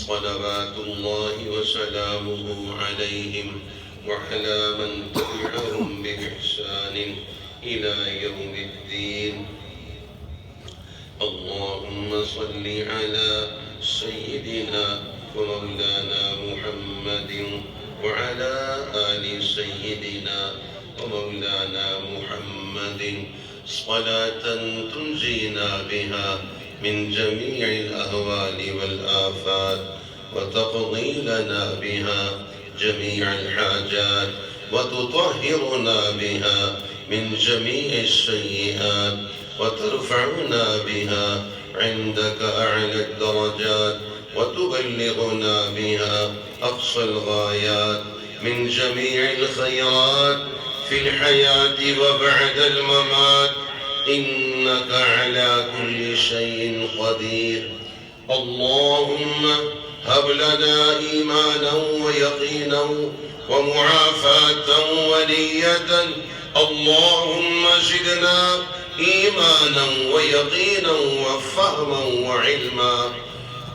صلوات الله وسلامه عليهم وعلى من تبعهم بإحسان إلى يوم الدين. اللهم صل على سيدنا ومولانا محمد وعلى آل سيدنا ومولانا محمد صلاة تنجينا بها من جميع الأهوال والآفات وتقضي لنا بها جميع الحاجات وتطهرنا بها من جميع السيئات وترفعنا بها عندك أعلى الدرجات وتبلغنا بها أقصى الغايات من جميع الخيرات في الحياة وبعد الممات، إنك على كل شيء قدير. اللهم هب لنا إيمانا ويقينا ومعافاة ونية. اللهم زدنا إيمانا ويقينا وفهما وعلما.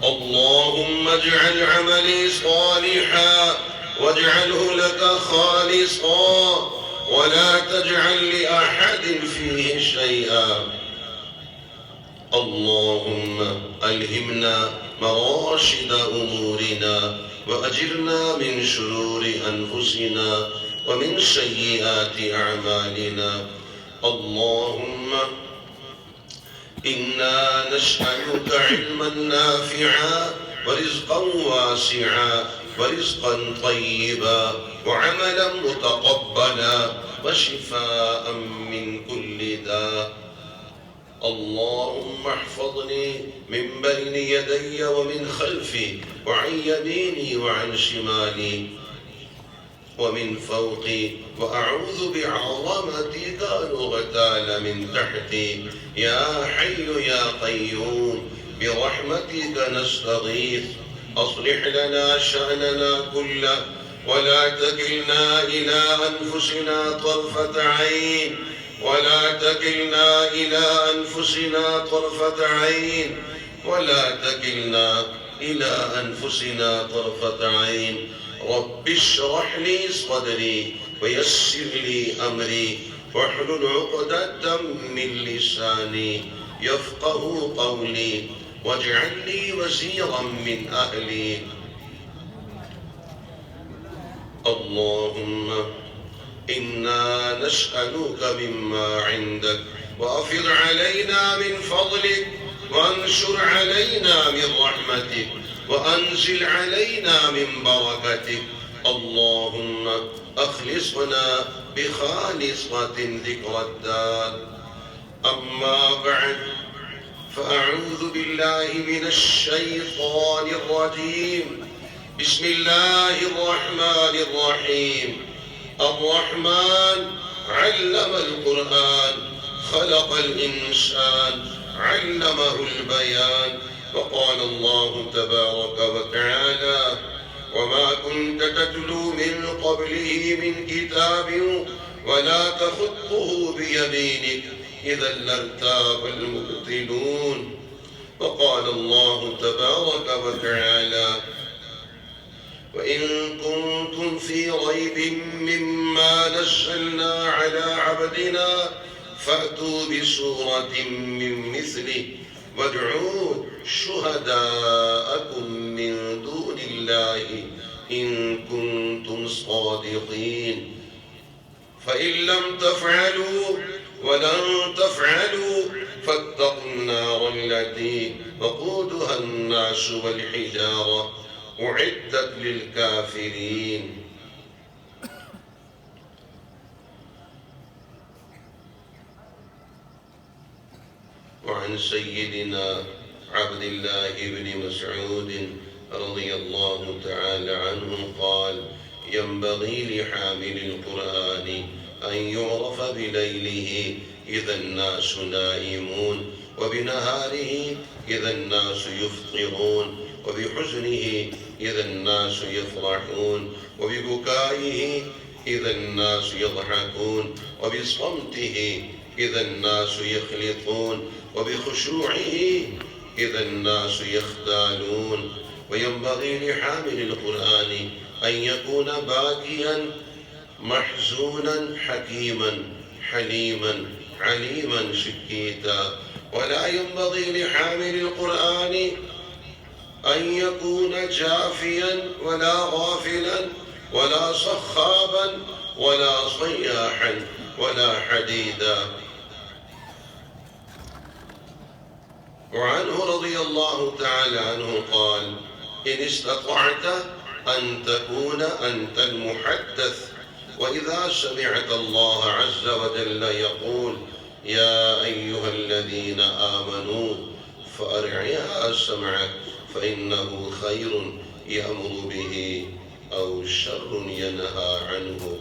اللهم اجعل عملي صالحا واجعله لك خالصا ولا تجعل لأحد فيه شيئا. اللهم ألهمنا مراشد أمورنا وأجرنا من شرور أنفسنا ومن سيئات أعمالنا. اللهم إنا نسألك علما نافعا ورزقا واسعا ورزقا طيبا وعملا متقبلا وشفاء من كل داء. اللهم احفظني من بين يدي ومن خلفي وعن يميني وعن شمالي ومن فوقي، وأعوذ بعظمتك أن أغتال من تحتي. يا حي يا قيوم برحمتك نستغيث، أصلح لنا شأننا كله ولا تكلنا إلى أنفسنا طرفة عين ولا تكلنا إلى أنفسنا طرفة عين ولا تكلنا إلى أنفسنا طرفة عين. رب اشرح لي صدري ويسر لي أمري واحلل عقدة من لساني يفقه قولي واجعل لي وزيرا من أهلي. اللهم إنا نسألك مما عندك وأفض علينا من فضلك وانشر علينا من رحمتك وأنزل علينا من بركتك. اللهم أخلصنا بخالصة ذكر الدار. أما بعد، فأعوذ بالله من الشيطان الرجيم. بسم الله الرحمن الرحيم. الرحمن علم القرآن خلق الإنسان علمه البيان. وقال الله تبارك وتعالى: وما كنت تتلو من قبله من كتاب ولا تخطه بيمينك إذا لارتاب المبطلون. وقال الله تبارك وتعالى: وإن كنتم في ريب مما نزلنا على عبدنا فأتوا بسورة من مثله وادعوا شهداءكم من دون الله إن كنتم صادقين. فإن لم تفعلوا ولن تفعلوا فاتقوا النار التي وقودها الناس والحجارة أعدت للكافرين. وعن سيدنا عبد الله بن مسعود رضي الله تعالى عنه قال: ينبغي لحامل القرآن أن يعرف بليله إذا الناس نائمون وبنهاره إذا الناس يفطرون وبحزنه إذا الناس يفرحون وببكائه إذا الناس يضحكون وبصمته إذا الناس يخلطون وبخشوعه إذا الناس يختالون. وينبغي ينبغي لحامل القرآن أن يكون باكيا محزونا حكيما حليما عليما شكيتا، ولا ينبغي لحامل القرآن أن يكون جافيا ولا غافلا ولا صخابا ولا صياحا ولا حديدا. وعنه رضي الله تعالى عنه قال: إن استطعت أن تكون أنت المحدث وإذا سمعت الله عز وجل يقول: يا أيها الذين آمنوا فأرعها سمعك فإنه خير يأمر به أو شر ينهى عنه.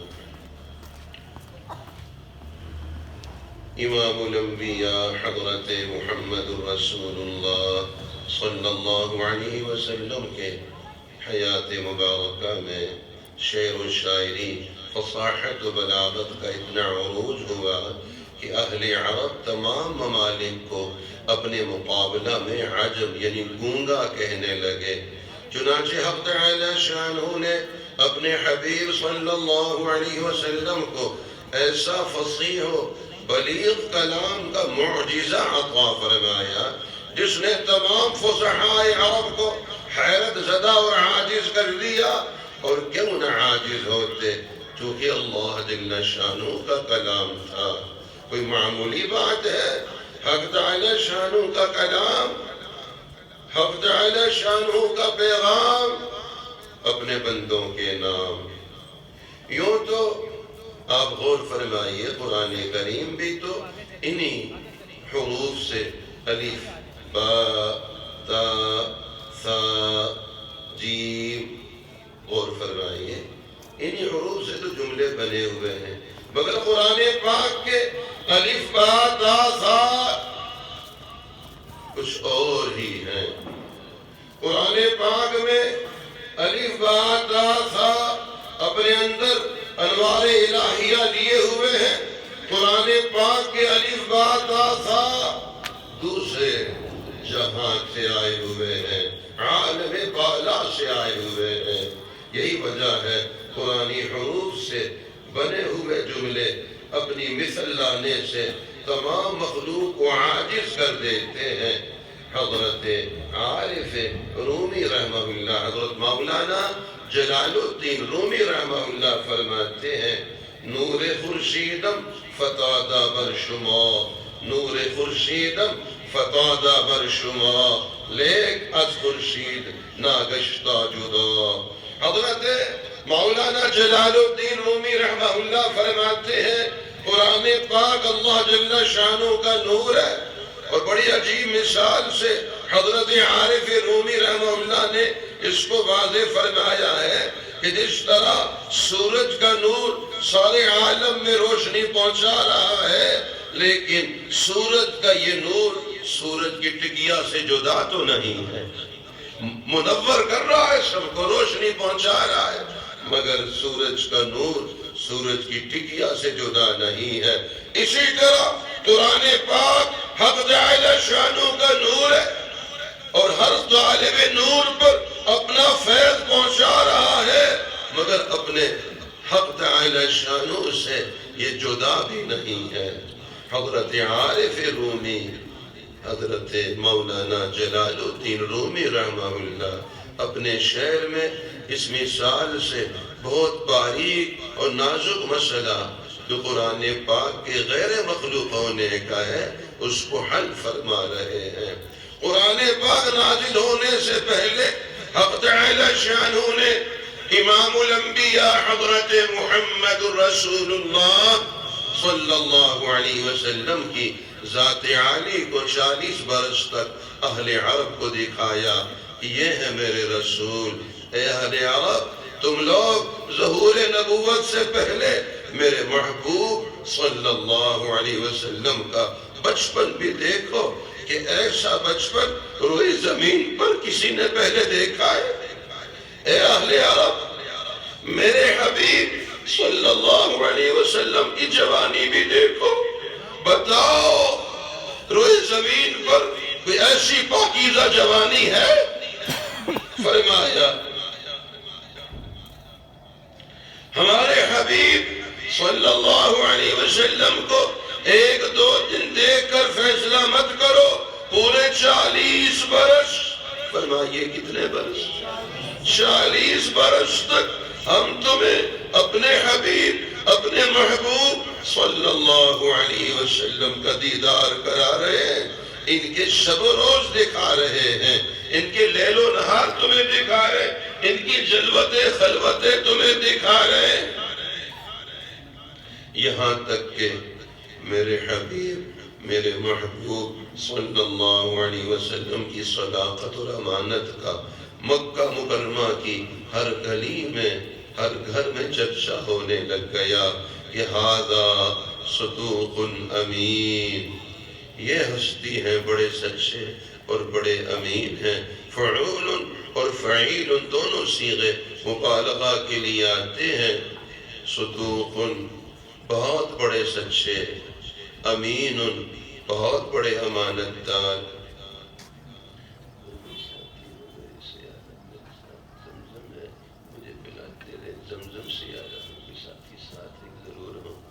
امام الانبیاء حضرت محمد رسول اللہ صلی اللہ علیہ وسلم کے حیات مبارکہ میں شعر و شاعری فصاحت و بلاغت کا اتنا عروج ہوا کہ اہل عرب تمام ممالک کو اپنے مقابلہ میں عجب یعنی گونگا کہنے لگے. چنانچہ حق تعالی شانہ نے اپنے حبیب صلی اللہ علیہ وسلم کو ایسا فصیح و بلیغ کلام کا معجزہ عطا فرمایا جس نے تمام فصحائے عرب کو حیرت زدہ اور عاجز کر دیا. اور کیوں نہ عاجز ہوتے، چونکہ اللہ جل شانہ کا کلام تھا. کوئی معمولی بات ہے؟ حق تعالی شانہ کا کلام، حق تعالی شانہ کا پیغام، اپنے بندوں کے نام. یوں تو آپ غور فرمائیے قرآن کریم بھی تو انہی حروف سے الف با تا ثا جیم، غور فرمائیے انہی حروف سے تو جملے بنے ہوئے ہیں. مگر قرآن پاک کے الف با تا ثا کچھ اور ہی ہیں. قرآن پاک میں الف با تا ثا اپنے اندر انوار الہیہ لیے ہوئے ہیں. قرآن پاک کے الف با تا ثا دوسرے جہاں سے آئے ہوئے ہیں، عالم بالا سے آئے ہوئے ہیں. یہی وجہ ہے قرآنی حروف سے بنے ہوئے جملے اپنی مثل لانے سے تمام مخلوق کو عاجز کر دیتے ہیں. حضرت عارف رومی رحمہ اللہ، حضرت مولانا جلال الدین رومی رحمہ اللہ فرماتے ہیں: نور خورشیدم فتادہ بر شما، نور خورشیدم فتادہ بر شما، لیک از خورشید ناگشتہ جدا. حضرت مولانا جلال الدین رومی رحمہ اللہ فرماتے ہیں قرآن پاک اللہ جل شانہ کا نور ہے. اور بڑی عجیب مثال سے حضرت عارف رومی رحمہ اللہ نے اس کو واضح فرمایا ہے کہ جس طرح سورج کا نور سارے عالم میں روشنی پہنچا رہا ہے، لیکن سورج کا یہ نور سورج کی ٹکیا سے جدا تو نہیں ہے، منور کر رہا ہے، سب کو روشنی پہنچا رہا ہے، مگر سورج کا نور سورج کی ٹکیا سے جدا نہیں ہے. اسی طرح قرآن پاک حق تعالی شانہ کا نور ہے اور ہر طالب نور پر اپنا فیض پہنچا رہا ہے، مگر اپنے حق تعالی شانہ سے یہ جدا بھی نہیں ہے. حضرت عارف رومی، حضرت مولانا جلال الدین رومی رحمہ اللہ اپنے شعر میں اس مثال سے بہت باریک اور نازک مسئلہ جو قرآن پاک کے غیر مخلوق ہونے کا ہے اس کو حل فرما رہے ہیں. قرآن پاک نازل ہونے سے پہلے حق تعالی شانہ نے امام الانبیاء حضرت محمد رسول اللہ صلی اللہ علیہ وسلم کی ذات عالی کو 40 برس تک اہل عرب کو دکھایا کہ یہ ہے میرے رسول. اے اہل عرب، تم لوگ ظہور نبوت سے پہلے میرے محبوب صلی اللہ علیہ وسلم کا بچپن بھی دیکھو کہ ایسا بچپن روئے زمین پر کسی نے پہلے دیکھا ہے. اے اہل عرب، میرے حبیب صلی اللہ علیہ وسلم کی جوانی بھی دیکھو. بتاؤ روئے زمین پر کوئی ایسی پاکیزہ جوانی ہے؟ فرمایا ہمارے حبیب صلی اللہ علیہ وسلم کو ایک دو دن دیکھ کر فیصلہ مت کرو، پورے 40 برس، فرمائیے کتنے برس؟ 40 برس تک ہم تمہیں اپنے حبیب، اپنے محبوب صلی اللہ علیہ وسلم کا دیدار کرا رہے ہیں، ان کے شب و روز دکھا رہے ہیں، ان کے لیل و نہار تمہیں دکھا رہے ہیں، ان کی جلوتیں خلوتیں تمہیں دکھا رہے ہیں، یہاں تک کہ میرے حبیب، میرے محبوب صلی اللہ علیہ وسلم کی صداقت اور امانت کا مکہ مکرمہ کی ہر گلی میں، ہر گھر میں چرچا ہونے لگ گیا کہ ھذا صدوق امین، یہ ہستی ہیں بڑے سچے اور بڑے امین ہیں۔ فعول اور فعیل دونوں صیغے مبالغہ کے لیے آتے ہیں۔ صدوق بہت بڑے سچے، امین بہت بڑے امانت دار۔ مجھے پلاتے رہے زمزم سے، یاد کے ساتھ ہی ساتھ ایک ضرور ہوں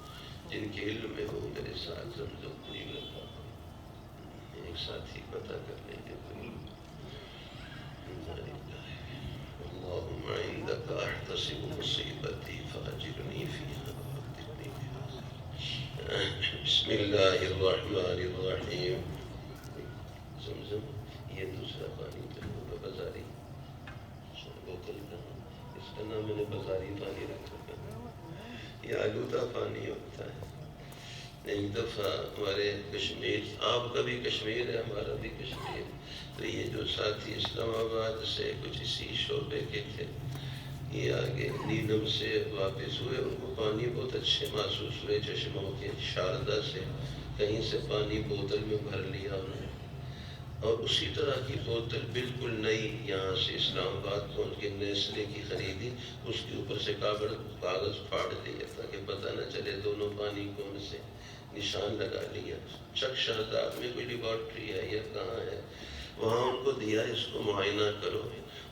جن کے علم میں ہو میرے ساتھ زمزم نہیں لگا، ایک ساتھی پتہ کر لیں گے۔ اللہم عندک احتسب مصیبتی فاجرنی فیہا وقتنی بہا۔ بسم اللہ الرحمن الرحیم۔ زمزم یہ دوسرا پانی تو ہوگا بازاری، بوتل کا، اس کا نام میں نے بازاری پانی رکھا، یہ آلودہ پانی ہوتا ہے۔ ایک دفعہ ہمارے کشمیر، آپ کا بھی کشمیر ہے، ہمارا بھی کشمیر، تو یہ جو ساتھی اسلام آباد سے کچھ اسی شعبے کے تھے، یہ آگے نیلم سے واپس ہوئے، ان کو پانی بہت اچھے محسوس ہوئے چشموں کے، شاردا سے کہیں سے پانی بوتل میں بھر لیا انہوں نے، اور اسی طرح کی بوتل بالکل نئی یہاں سے اسلام آباد پہنچ کے نیسلے کی خریدی، اس کے اوپر سے کاغذ پھاڑ دیا تاکہ پتہ نہ چلے دونوں پانی کون سے، نشان لگا لیا۔ چک شہزاد میں کوئی لیبارٹری ہے یا کہاں ہے، وہاں ان کو دیا اس کو معائنہ کرو۔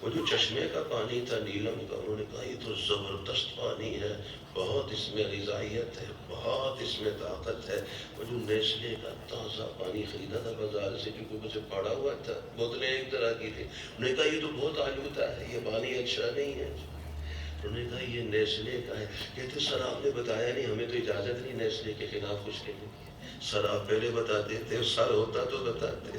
وہ جو چشمے کا پانی تھا نیلم کا، انہوں نے کہا یہ تو زبردست پانی ہے، بہت اس میں غذائیت ہے، بہت اس میں طاقت ہے۔ وہ جو نیسلے کا تازہ پانی خریدا تھا بازار سے، جو اوپر سے پڑا ہوا تھا، بوتلیں ایک طرح کی تھی، انہوں نے کہا یہ تو بہت آلودہ ہے، یہ پانی اچھا نہیں ہے۔ انہوں نے کہا یہ نیسلے کا ہے۔ کہتے سر آپ نے بتایا نہیں، ہمیں تو اجازت نہیں نیسلے کے خلاف کچھ کہنے کی۔ سر آپ پہلے بتا دیتے، سر ہوتا تو بتاتے۔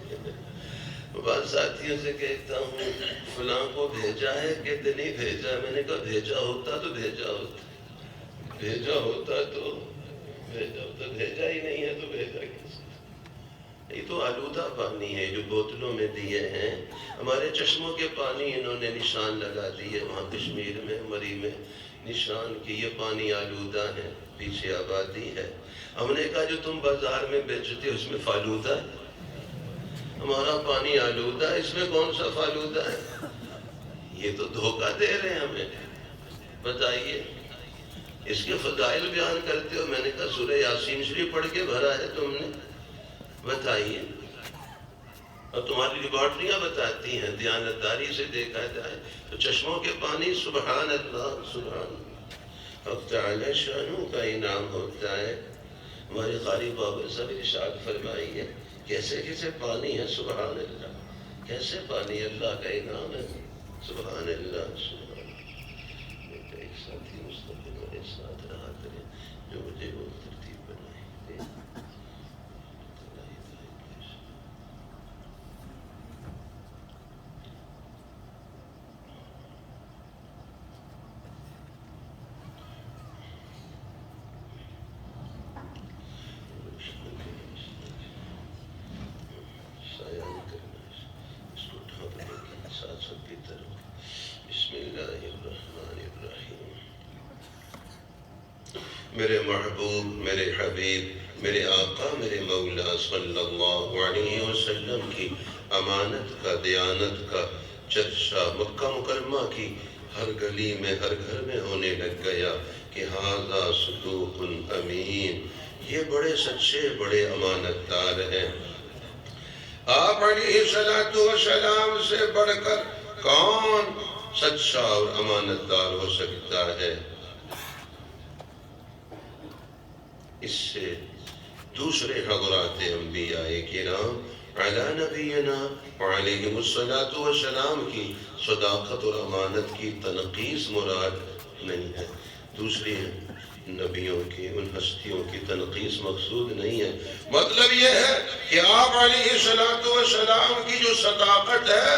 بعض ساتھیوں سے کہتا ہوں فلاں کو بھیجا ہے، کہتے نہیں بھیجا۔ میں نے کہا بھیجا ہوتا تو بھیجا ہوتا، بھیجا ہوتا تو بھیجا ہوتا، بھیجا ہی نہیں ہے تو بھیجا کیسے؟ یہ تو آلودہ پانی ہے جو بوتلوں میں دیے ہیں۔ ہمارے چشموں کے پانی انہوں نے نشان لگا دیے وہاں کشمیر میں، مری میں، نشان کہ یہ پانی آلودہ ہے، پیچھے آبادی ہے۔ ہم نے کہا جو تم بازار میں بیچتے ہو اس میں فالودہ ہے، ہمارا پانی آلودہ ہے، اس میں کون سا فالودہ ہے؟ یہ تو دھوکہ دے رہے ہیں ہمیں۔ بتائیے اس کے فضائل بیان کرتے ہو، میں نے کہا سورہ یاسین شریف پڑھ کے بھرا ہے تم نے، بتائیے، اور تمہاری لیبارٹریاں بتاتی ہیں دیانتداری سے دیکھا جائے تو چشموں کے پانی سبحان اللہ، سبحان اللہ، اب تعالی شانوں کا انعام ہوتا ہے۔ ہمارے قاری بابر صاحب ارشاد فرمائی ہے کیسے کیسے پانی ہے، سبحان اللہ، کیسے پانی اللہ کا انعام ہے، سبحان اللہ، سبحان اللہ۔ ایک ساتھی مستقبل میرے ساتھ رہا کرے جو مجھے وہ ترتیب بنائی۔ میرے محبوب، میرے حبیب، میرے آقا، میرے مولا صلی اللہ علیہ وسلم کی امانت کا، دیانت کا چرچا مکہ مکرمہ کی ہر گلی میں، ہر گھر میں ہونے لگ گیا کہ ھذا صدوق امین، یہ بڑے سچے، بڑے امانت دار ہیں۔ آپ علیہ السلام سے بڑھ کر کون سچا اور امانت دار ہو سکتا ہے؟ اس سے دوسرے حضرات انبیاء کرام علی نبینا وعلیہم الصلاۃ والسلام کی صداقت اور امانت کی تنقیص مراد نہیں ہے، دوسری نبیوں کی ان ہستیوں کی تنقیص مقصود نہیں ہے۔ مطلب یہ ہے کہ آپ علیہ الصلاۃ والسلام کی جو صداقت ہے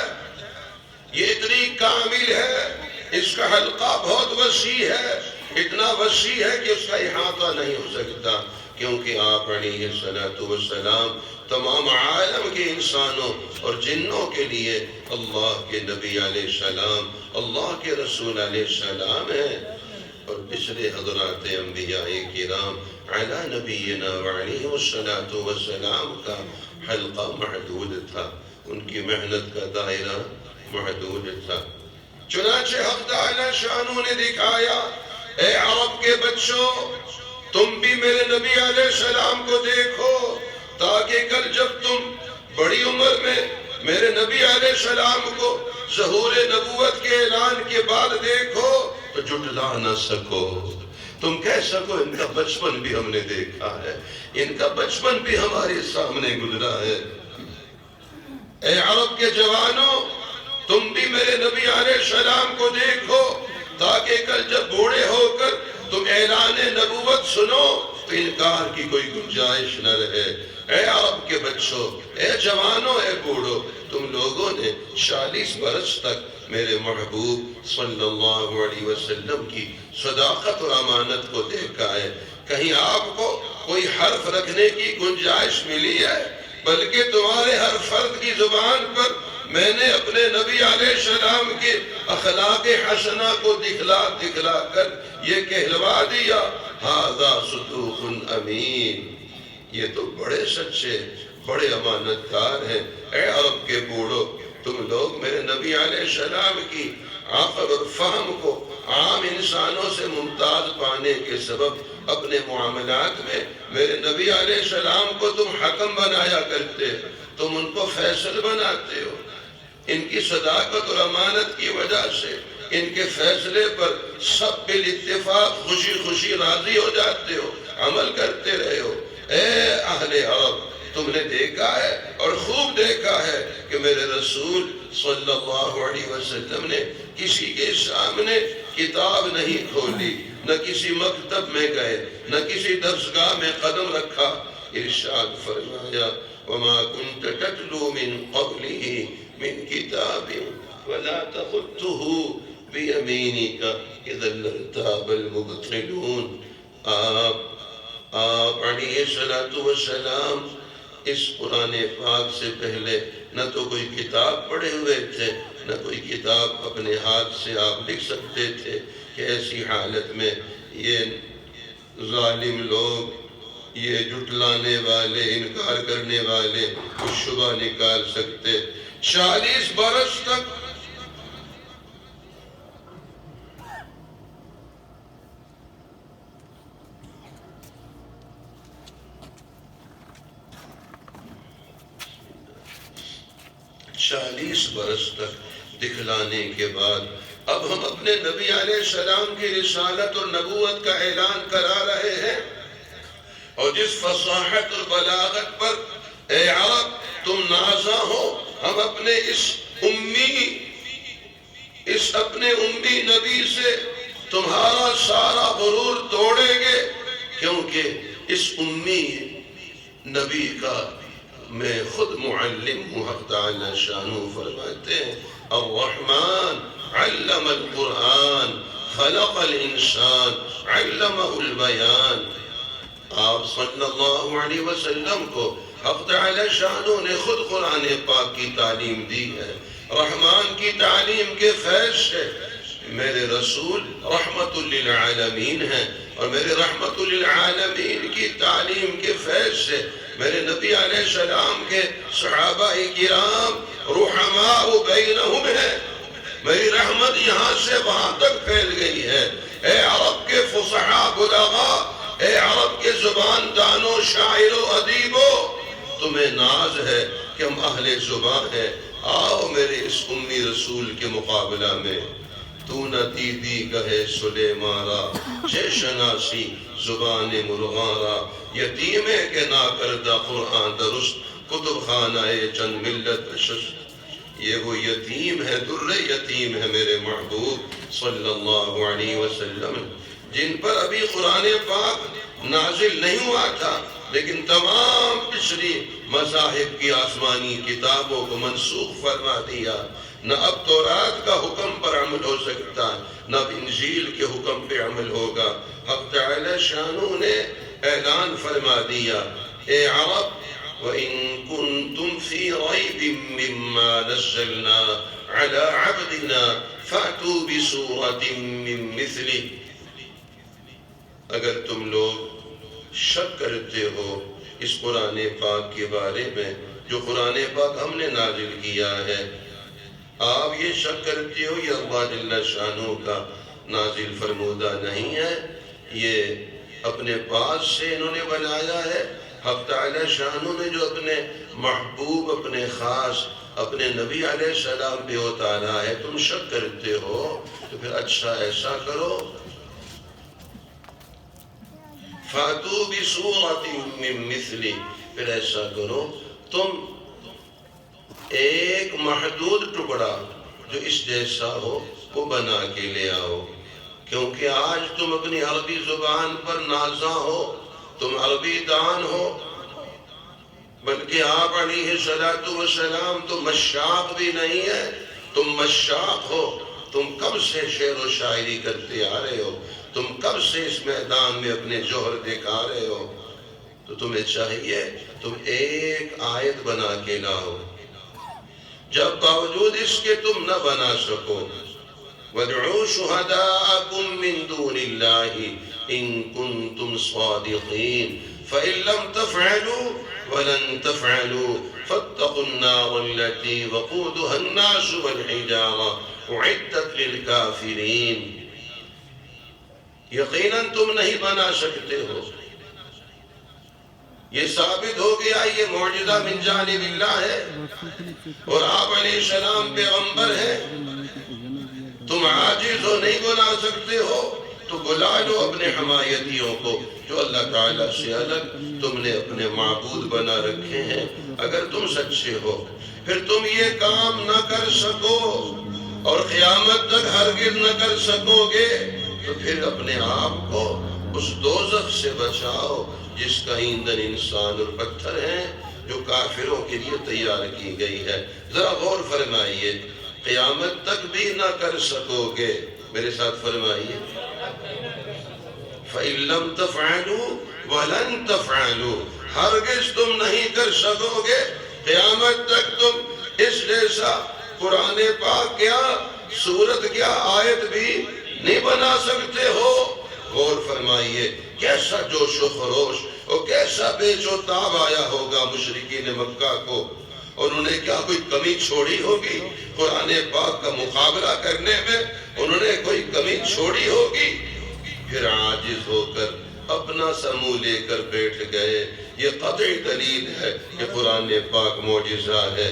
یہ اتنی کامل ہے، اس کا حلقہ بہت وسیع ہے، اتنا وسیع ہے کہ اس کا احاطہ نہیں ہو سکتا، کیونکہ آپ علیہ الصلاۃ والسلام تمام عالم کے انسانوں اور جنوں کے لیے اللہ کے نبی علیہ السلام، اللہ کے رسول علیہ السلام ہیں۔ اور پچھلے حضرات انبیاء کرام علی نبینا وعلیہ الصلاۃ والسلام کا حلقہ محدود تھا، ان کی محنت کا دائرہ محدود تھا۔ چنانچہ حق تعالی شانہ نے دکھایا، اے عرب کے بچوں، تم بھی میرے نبی علیہ السلام کو دیکھو، تاکہ کل جب تم بڑی عمر میں میرے نبی علیہ السلام کو ظہور نبوت کے اعلان کے بعد دیکھو تو جھٹلا نہ سکو، تم کہہ سکو ان کا بچپن بھی ہم نے دیکھا ہے، ان کا بچپن بھی ہمارے سامنے گزرا ہے۔ اے عرب کے جوانوں، تم بھی میرے نبی علیہ السلام کو دیکھو، تاکہ کل جب بوڑھے ہو کر تم اعلان نبوت سنو تو انکار کی کوئی گنجائش نہ رہے۔ اے عرب کے بچوں، اے جوانوں، اے بوڑھو، تم لوگوں نے 40 برس تک میرے محبوب صلی اللہ علیہ وسلم کی صداقت اور امانت کو دیکھا ہے، کہیں آپ کو کوئی حرف رکھنے کی گنجائش ملی ہے؟ بلکہ تمہارے ہر فرد کی زبان پر میں نے اپنے نبی علیہ السلام کے اخلاق حسنہ کو دکھلا کر یہ کہلوا دیا، ھذا صدوق امین، یہ تو بڑے سچے، بڑے امانت دار ہیں۔ اے عرب کے بوڑھو، تم لوگ میرے نبی علیہ السلام کی عقل اور فہم کو عام انسانوں سے ممتاز پانے کے سبب اپنے معاملات میں میرے نبی علیہ السلام کو تم حکم بنایا کرتے، تم ان کو فیصل بناتے ہو۔ ان کی صداقت اور امانت کی وجہ سے ان کے فیصلے پر سب بالاتفاق خوشی خوشی راضی ہو جاتے ہو، عمل کرتے رہے ہو۔ اے اہل عرب، تم نے دیکھا ہے اور خوب دیکھا ہے کہ میرے رسول صلی اللہ علیہ وسلم نے کسی کے سامنے کتاب نہیں کھولی، نہ کسی مکتب میں گئے، نہ کسی درسگاہ میں قدم رکھا۔ ارشاد فرمایا، وَمَا كُنْتَ تَتْلُو مِنْ قَبْلِهِ مِنْ كِتَابٍ وَلَا تَخُطُّهُ بِيَمِينِكَ إِذًا لَارْتَابَ الْمُبْطِلُونَ۔ آپ علیہ السلام اس قرآن پاک سے پہلے نہ تو کوئی کتاب پڑھے ہوئے تھے، نہ کوئی کتاب اپنے ہاتھ سے آپ لکھ سکتے تھے کہ ایسی حالت میں یہ ظالم لوگ، یہ جھٹلانے والے، انکار کرنے والے کچھ شبہ نکال سکتے۔ 40 برس تک دکھلانے کے بعد اب ہم اپنے نبی علیہ السلام کی رسالت اور نبوت کا اعلان کرا رہے ہیں، اور جس فصاحت اور بلاغت پر اے عرب تم نازاں ہو، ہم اپنے اپنے امی نبی سے تمہارا سارا غرور توڑیں گے، کیونکہ اس امی نبی کا میں خود معلم ہوں۔ حق تعالی شانہ فرماتے ہیں، الرحمن علم القرآن خلق الانسان علمہ البیان۔ آپ صلی اللہ علیہ وسلم کو حق تعالی شانہ نے خود قرآن پاک کی تعلیم دی ہے، رحمان کی تعلیم کے فیض سے میرے رسول رحمت للعالمین ہیں، اور میرے رحمت للعالمین کی تعلیم کے فیض سے میرے نبی علیہ السلام کے صحابہ کرام رحماء بینہم ہیں۔ میری رحمت یہاں سے وہاں تک پھیل گئی ہے۔ اے عرب کے فصحاء بلغاء، اے عرب کے زبان دانوں، شاعروں، ادیبوں، تمہیں ناز ہے کہ ہم اہل زبان ہیں، آؤ میرے اس امی رسول کے مقابلہ میں، تو نہ دیدی کہے سلیمارا، چے شناسی زبان مرغارا، یتیم ہے کہ نہ کردہ قرآن درست، کتب خانہ چند ملت نشست۔ یہ وہ یتیم ہے، در یتیم ہے میرے محبوب صلی اللہ علیہ وسلم، جن پر ابھی قرآن پاک نازل نہیں ہوا تھا، لیکن تمام پچھلی مذاہب کی آسمانی کتابوں کو منسوخ فرما دیا۔ نہ اب تورات کا حکم پر عمل ہو سکتا، نہ اب انجیل کے حکم پہ عمل ہوگا۔ حق تعالی شانہ نے اعلان فرما دیا، اے عرب وَإِن كُنتُمْ فِي رَيْبٍ مِّمَّا نَزَّلْنَا عَلَىٰ عَبْدِنَا فَأْتُوا بِسُورَةٍ مِّن مِّثْلِهِ۔ اگر تم لوگ شک کرتے ہو اس قرآن پاک کے بارے میں جو قرآن پاک ہم نے نازل کیا ہے، آپ یہ شک کرتے ہو یہ اللہ جل شانہ کا نازل فرمودہ نہیں ہے، یہ اپنے پاس سے انہوں نے بنایا ہے۔ حق تعالی شانہ نے جو اپنے محبوب، اپنے خاص، اپنے نبی علیہ السلام پہ اتارا ہے، تم شک کرتے ہو تو پھر اچھا ایسا کرو، فَأْتُوا بِسُورَةٍ مِّن مِّثْلِهِ، پھر ایسا کرو تم ایک محدود ٹکڑا جو اس جیسا ہو وہ بنا کے لے آؤ، کیونکہ آج تم اپنی عربی زبان پر نازاں ہو، تم عربی دان ہو، بلکہ آپ علیہ السلام تو مشاق بھی نہیں ہے، تم مشاق ہو، تم کب سے شعر و شاعری کرتے آ رہے ہو، تم کب سے اس میدان میں اپنے جوہر دکھا رہے ہو، تو تمہیں چاہیے تم ایک آیت بنا کے لاؤ۔ جب باوجود اس کے تم نہ بنا سکو، وَادْعُوا شُهَدَاءَكُم مِّن دُونِ اللَّهِ إِن كُنتُمْ صَادِقِينَ فَإِن لَّمْ تَفْعَلُوا وَلَن تَفْعَلُوا فَاتَّقُوا النَّارَ الَّتِي وَقُودُهَا النَّاسُ وَالْحِجَارَةُ أُعِدَّتْ لِلْكَافِرِينَ۔ یقیناً تم نہیں بنا سکتے ہو، یہ ثابت ہو گیا، یہ معجزہ من جانب اللہ ہے، اور آپ علیہ السلام پیغمبر ہیں، تم عاجز ہو، نہیں بنا سکتے ہو، تو بلا لو اپنے حمایتیوں کو جو اللہ تعالیٰ سے الگ تم نے اپنے معبود بنا رکھے ہیں۔ اگر تم سچے ہو پھر تم یہ کام نہ کر سکو اور قیامت تک ہرگز نہ کر سکو گے، تو پھر اپنے آپ کو اس دوزخ سے بچاؤ جس کا ایندھن انسان اور پتھر ہیں، جو کافروں کے لیے تیار کی گئی ہے۔ ذرا غور فرمائیے، قیامت تک بھی نہ کر سکو گے، میرے ساتھ فرمائیے، فَإِن لَّمْ تَفْعَلُوا وَلَن تَفْعَلُوا، ہرگز تم نہیں کر سکو گے، قیامت تک تم اس جیسا قرآن پاک کیا، سورت کیا، آیت بھی نہیں بنا سکتے ہو۔ غور فرمائیے کیسا جوش و خروش اور کیسا بیچ و تاب آیا ہوگا مشرکین مکہ کو، اور انہوں نے کیا کوئی کمی چھوڑی ہوگی قرآن پاک کا مقابلہ کرنے میں؟ انہوں نے کوئی کمی چھوڑی ہوگی؟ پھر عاجز ہو کر اپنا سا منہ لے کر بیٹھ گئے۔ یہ قطعی دلیل ہے کہ قرآن پاک معجزہ ہے،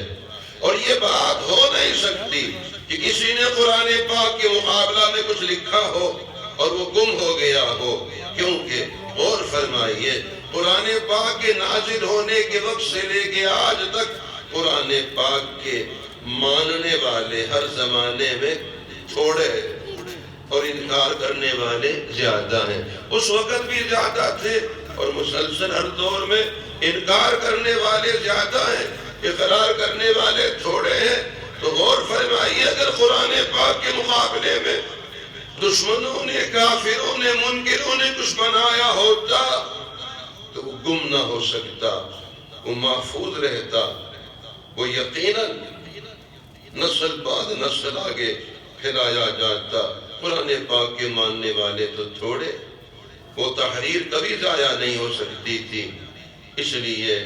اور یہ بات ہو نہیں سکتی کہ کسی نے قرآن پاک کے مقابلہ میں کچھ لکھا ہو اور وہ گم ہو گیا ہو، کیونکہ غور فرمائیے قرآن پاک کے نازل ہونے کے وقت سے لے کے آج تک قرآن پاک کے ماننے والے ہر زمانے میں تھوڑے اور انکار کرنے والے زیادہ ہیں۔ اس وقت بھی زیادہ تھے اور مسلسل ہر دور میں انکار کرنے والے زیادہ ہیں، اقرار کرنے والے تھوڑے ہیں۔ تو غور فرمائیے اگر قرآن پاک کے مقابلے میں دشمنوں نے، کافروں نے، منکروں نے کچھ بنایا ہوتا تو وہ گم نہ ہو سکتا، وہ محفوظ رہتا، وہ یقیناً نسل بعد نسل آگے پھیلایا جاتا۔ قرآن پاک کے ماننے والے تو تھوڑے، وہ تحریر کبھی ضائع نہیں ہو سکتی تھی، اس لیے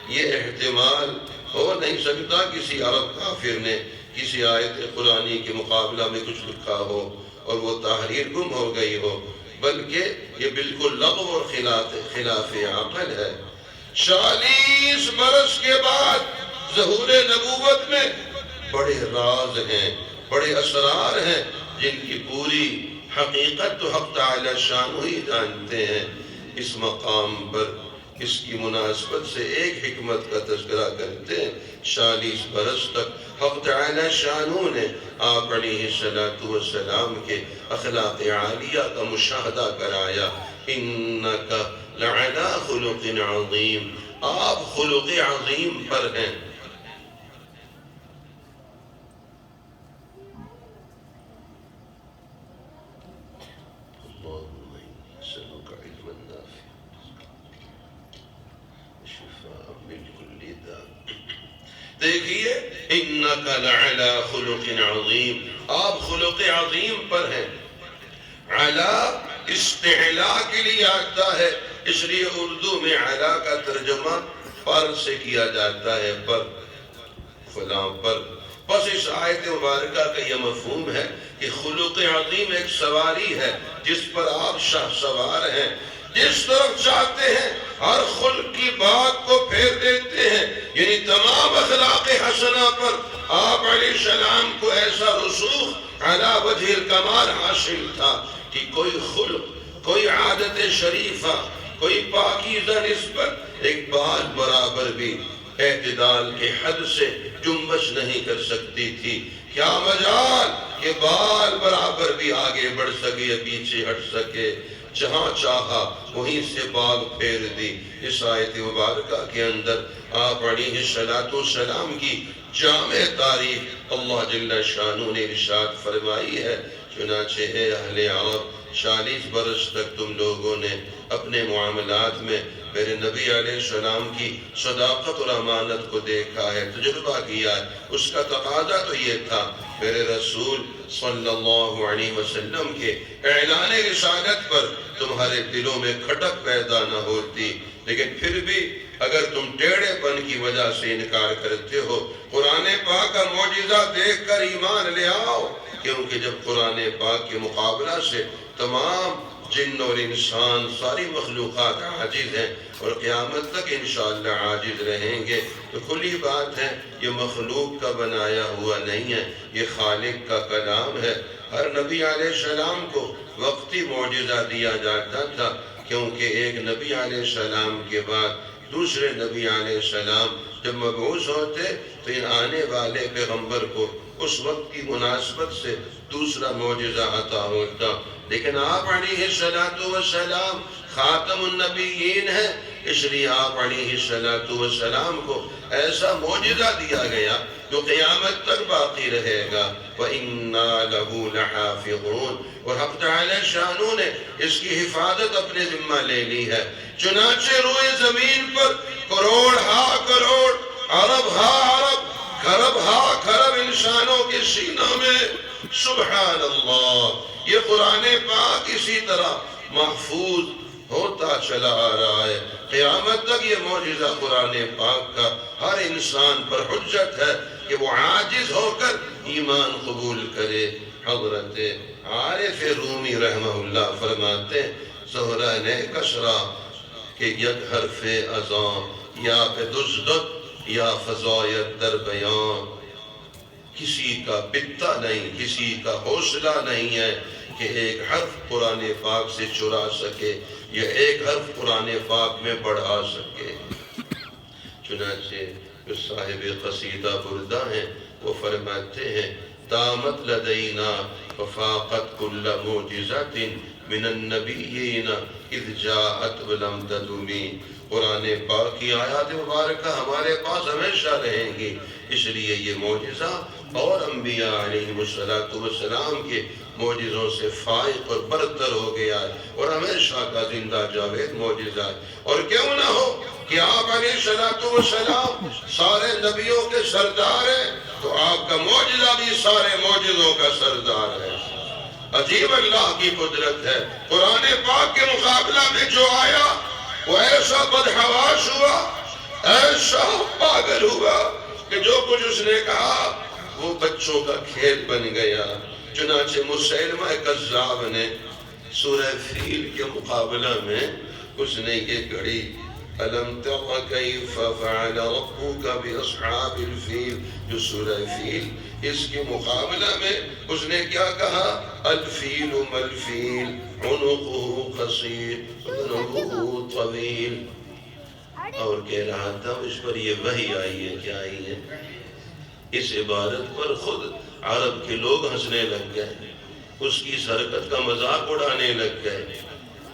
یہ احتمال ہو نہیں سکتا کسی عرب کافر نے کسی آیت قرآنی کے مقابلہ میں کچھ لکھا ہو اور وہ تحریر گم ہو گئی ہو، بلکہ یہ بالکل لغو اور خلاف عقل ہے۔ 40 برس کے بعد ظہور نبوت میں بڑے راز ہیں، بڑے اسرار ہیں، جن کی پوری حقیقت تو حق تعالی شان ہی جانتے ہیں۔ اس مقام پر اس کی مناسبت سے ایک حکمت کا تذکرہ کرتے ہیں۔ 40 برس تک حق تعالی شانوں نے آپ علیہ السلام کے اخلاق عالیہ کا مشاہدہ کرایا۔ اِنَّكَ لَعَلَىٰ خُلُقٍ عَظِيمٍ، آپ خلق عظیم پر ہیں۔ دیکھیے اِنَّكَ لَعَلَىٰ خُلُقٍ عَظِيمٍ، آپ خلق عظیم پر ہیں۔ علا استعلاء کے لیے آتا ہے، اس لیے اردو میں علا کا ترجمہ پر سے کیا جاتا ہے، پر فلاں پر۔ بس اس آیت مبارکہ کا یہ مفہوم ہے کہ خلق عظیم ایک سواری ہے جس پر آپ شاہ سوار ہیں، جس طرف چاہتے ہیں ہر خلق کی بات کو پھیر دیتے ہیں۔ یعنی تمام اخلاق حسنہ پر آپ علیہ السلام کو ایسا رسوخ علی وجہ الکمال حاصل تھا کہ کوئی خلق، کوئی عادت شریفہ، کوئی پاکیزہ نسبت ایک بال برابر بھی اعتدال کے حد سے جنبش نہیں کر سکتی تھی۔ کیا مجال کہ بال برابر بھی آگے بڑھ سکے یا پیچھے ہٹ سکے، جہاں چاہا وہیں سے بال پھیر دی۔ اس آیت مبارکہ کے اندر آپ علیہ السلام کی جامع تعریف اللہ جل شانہ نے ارشاد فرمائی ہے۔ چنانچہ اے اہل عرب، 40 برس تک تم لوگوں نے اپنے معاملات میں میرے نبی علیہ السلام کی صداقت اور امانت کو دیکھا ہے، تجربہ کیا ہے۔ اس کا تقاضا تو یہ تھا میرے رسول صلی اللہ علیہ وسلم کے اعلان رسالت پر تمہارے دلوں میں کھٹک پیدا نہ ہوتی، لیکن پھر بھی اگر تم ٹیڑھے پن کی وجہ سے انکار کرتے ہو، قرآن پاک کا معجزہ دیکھ کر ایمان لے آؤ، کیونکہ جب قرآن پاک کے مقابلہ سے تمام جن اور انسان ساری مخلوقات عاجز ہیں اور قیامت تک انشاءاللہ عاجز رہیں گے، تو کھلی بات ہے یہ مخلوق کا بنایا ہوا نہیں ہے، یہ خالق کا کلام ہے۔ ہر نبی علیہ السلام کو وقتی معجزہ دیا جاتا تھا، کیونکہ ایک نبی علیہ السلام کے بعد دوسرے نبی علیہ السلام جب مبعوث ہوتے تو ان آنے والے پیغمبر کو اس وقت کی مناسبت سے دوسرا معجزہ عطا ہوتا، لیکن آپ علیہ السلام خاتم النبیین ہیں، اس لیے آپ علیہ السلام کو ایسا معجزہ دیا گیا جو قیامت تک باقی رہے گا۔ وَإِنَّا لَهُ لَحَافِظُونَ، اور حق تعالی شانہ نے اس کی حفاظت اپنے ذمہ لے لی ہے۔ چنانچہ روئے زمین پر کروڑ ہا کروڑ، عرب ہا عرب، کھرب ہا کھرب انسانوں کے سینوں میں سبحان اللہ، یہ قرآن پاک اسی طرح محفوظ ہوتا چلا آ رہا ہے۔ قیامت تک یہ معجزہ قرآن پاک کا ہر انسان پر حجت ہے کہ وہ عاجز ہو کر ایمان قبول کرے۔ حضرت عارف رومی رحمہ اللہ فرماتے ہیں زہران کسرا کہ یک حرف اذان یا بدزدت یا فضایت در بیان، کسی کا پتہ نہیں، کسی کا حوصلہ نہیں ہے کہ ایک حرف قرآن پاک سے چرا سکے یا ایک حرف قرآن پاک میں بڑھا سکے۔ چنانچہ جو صاحب قصیدہ بردہ ہیں وہ فرماتے ہیں دامت لدینا وفاقت کل معجزت من النبیین اذ جاءت ولم تدمی، قرآن پاک کی آیات مبارکہ ہمارے پاس ہمیشہ رہیں گی، اس لیے یہ معجزہ اور انبیاء علیہ السلام کے معجزوں سے فائق اور برتر ہو گیا ہے اور ہمیشہ کا زندہ جاوید معجزہ ہے۔ اور کیوں نہ ہو کہ آپ علیہ السلام سارے نبیوں کے سردار ہیں تو آپ کا معجزہ بھی سارے معجزوں کا سردار ہے۔ عجیب اللہ کی قدرت ہے، قرآن پاک کے مقابلہ میں جو آیا وہ ایسا بدحواس ہوا، ایسا پاگل ہوا کہ جو کچھ اس نے کہا وہ بچوں کا کھیل بن گیا۔ چنانچہ مسیلمہ کذاب نے سورہ فیل کے مقابلہ میں اس نے یہ گھڑی الم تر کیف فعل ربک باصحاب الفیل، جو سورہ فیل، اس کے مقابلہ میں اس نے کیا کہا؟ الفیل ملفیل عنقه قصیر ذنبه طویل، اور کہہ رہا تھا اس پر یہ وحی آئی ہے، کیا آئی ہے؟ اس عبارت پر خود عرب کے لوگ ہنسنے لگ گئے، اس کی اس حرکت کا مذاق اڑانے لگ گئے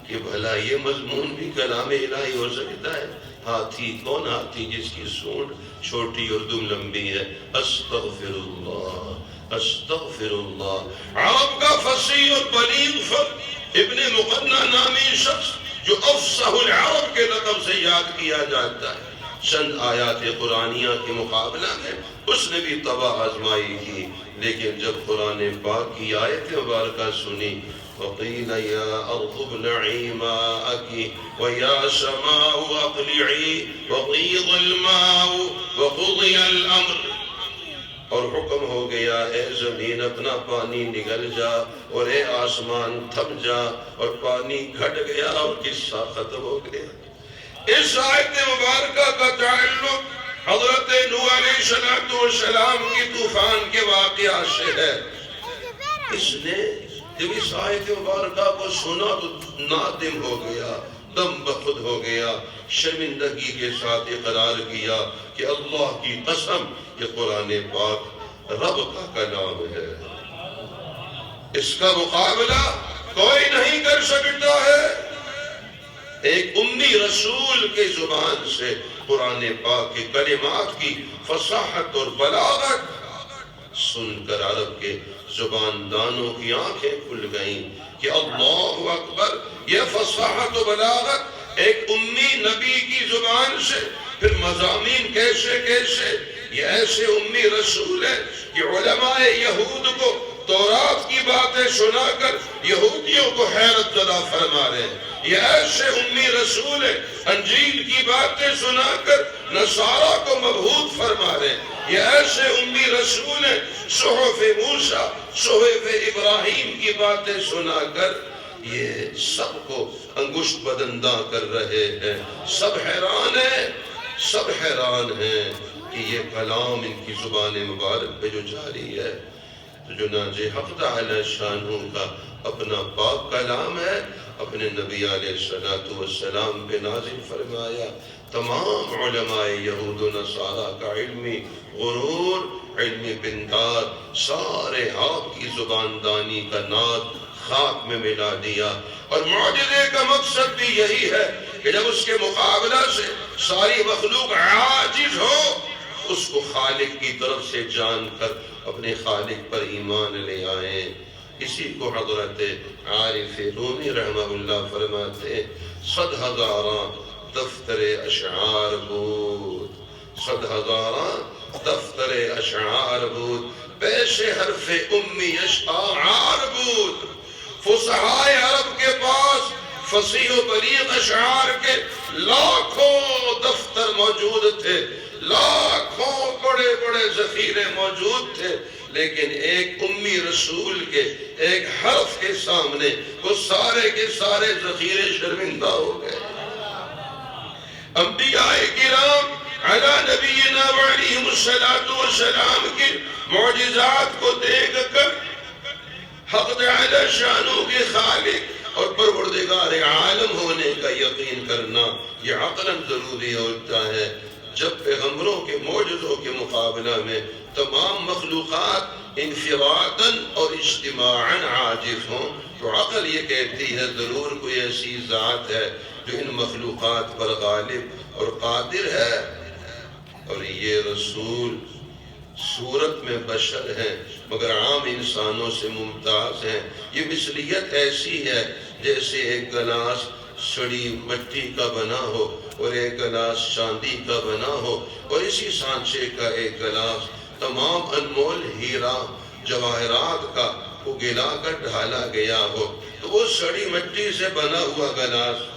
کہ بھلا یہ مضمون بھی کلام الہی ہو سکتا ہے؟ ہاتھی، کون ہاتھی جس کی سونڈ چھوٹی اور دم لمبی ہے؟ استغفر اللہ استغفر اللہ۔ عرب کا فصیح اور بلیغ فرد ابن مقنع نامی شخص جو افصح العرب کے لقب سے یاد کیا جاتا ہے، چند آیات قرآنیہ کے مقابلہ میں اس نے بھی تباہ آزمائی کی، لیکن جب قرآن پاک کی آیت مبارکہ سنی، وَقِيلَ يَا أَرْضُ ابْلَعِي مَاءَكِ وَيَا سَمَاءُ أَقْلِعِي وَغِيضَ الْمَاءُ وَقُضِيَ الْأَمْرُ، اور حکم ہو گیا اے زمین اپنا پانی نگل جا، اور اے آسمان تھم جا، اور پانی گھٹ گیا اور قصہ ختم ہو گیا۔ اس آیت مبارکہ کا تعلق حضرت نوح علیہ السلام کی طوفان کے واقعہ سے ہے۔ اس نے جب اس آیت مبارکہ کو سنا تو نادم ہو گیا، دم بخود ہو گیا، شرمندگی کے ساتھ اقرار کیا کہ اللہ کی قسم یہ قرآن پاک رب کا کلام ہے، اس کا مقابلہ کوئی نہیں کر سکتا ہے۔ ایک امی رسول کے زبان سے قرآن پاک کے کلمات کی فصاحت اور بلاغت سن کر عرب کے زبان دانوں کی آنکھیں کھل گئیں کہ اللہ اکبر، یہ فصاحت و بلاغت ایک امی نبی کی زبان سے، پھر مضامین کیسے کیسے، یہ ایسے امی رسول ہے کہ علماء یہود کو تورات کی باتیں سنا کر یہودیوں کو حیرت زدہ فرما رہے ہیں، یہ ایسے امی رسول ہے انجیل کی باتیں سنا کر نصارہ کو مبہوت فرما رہے ہیں، یہ ایسے امی رسول ہیں صحف موسیٰ صحف ابراہیم کی باتیں سنا کر یہ سب کو انگشت بدندہ کر رہے ہیں۔ سب حیران ہیں کہ یہ کلام ان کی زبان مبارک پہ جو جاری ہے، تو چنانچہ حق تعالی شانہ کا اپنا پاک کلام ہے، اپنے نبی علیہ السلام پہ نازل فرمایا۔ تمام علماء یہود و نصارہ کا علمی غرور، علمی بندار، سارے آپ کی زبان دانی کا ناد خاک میں ملا دیا۔ اور معجزے کا مقصد بھی یہی ہے کہ جب اس کے مقابلہ سے ساری مخلوق عاجز ہو، اس کو خالق کی طرف سے جان کر اپنے خالق پر ایمان لے آئیں۔ اسی کو حضرت عارف رومی رحمہ اللہ فرماتے، 100,000 دفتر اشعار بود، 100,000 دفتر اشعار بود، پیش حرف امی اشعار بود۔ فصحائے عرب کے پاس فصیح و بلیغ اشعار کے لاکھوں دفتر موجود تھے، لاکھوں بڑے بڑے ذخیرے موجود تھے، لیکن ایک امی رسول کے ایک حرف کے سامنے وہ سارے کے سارے ذخیرے شرمندہ ہو گئے۔ انبیاء کرام علی نبینا علیہ السلام کی معجزات کو دیکھ کر حق تعالی شانہ کے خالق اور پروردگار عالم ہونے کا یقین کرنا یہ عقلاً ضروری ہوتا ہے۔ جب پیغمبروں کے معجزوں کے مقابلہ میں تمام مخلوقات انفراداً اور اجتماعاً عاجز ہوں تو عقل یہ کہتی ہے ضرور کوئی ایسی ذات ہے جو ان مخلوقات پر غالب اور قادر ہے۔ اور یہ رسول صورت میں بشر ہیں مگر عام انسانوں سے ممتاز ہیں۔ یہ مثلیت ایسی ہے جیسے ایک گلاس سڑی مٹی کا بنا ہو اور ایک گلاس چاندی کا بنا ہو، اور اسی سانچے کا ایک گلاس تمام انمول ہیرا جواہرات کا اگلا کر ڈھالا گیا ہو، تو وہ سڑی مٹی سے بنا ہوا گلاس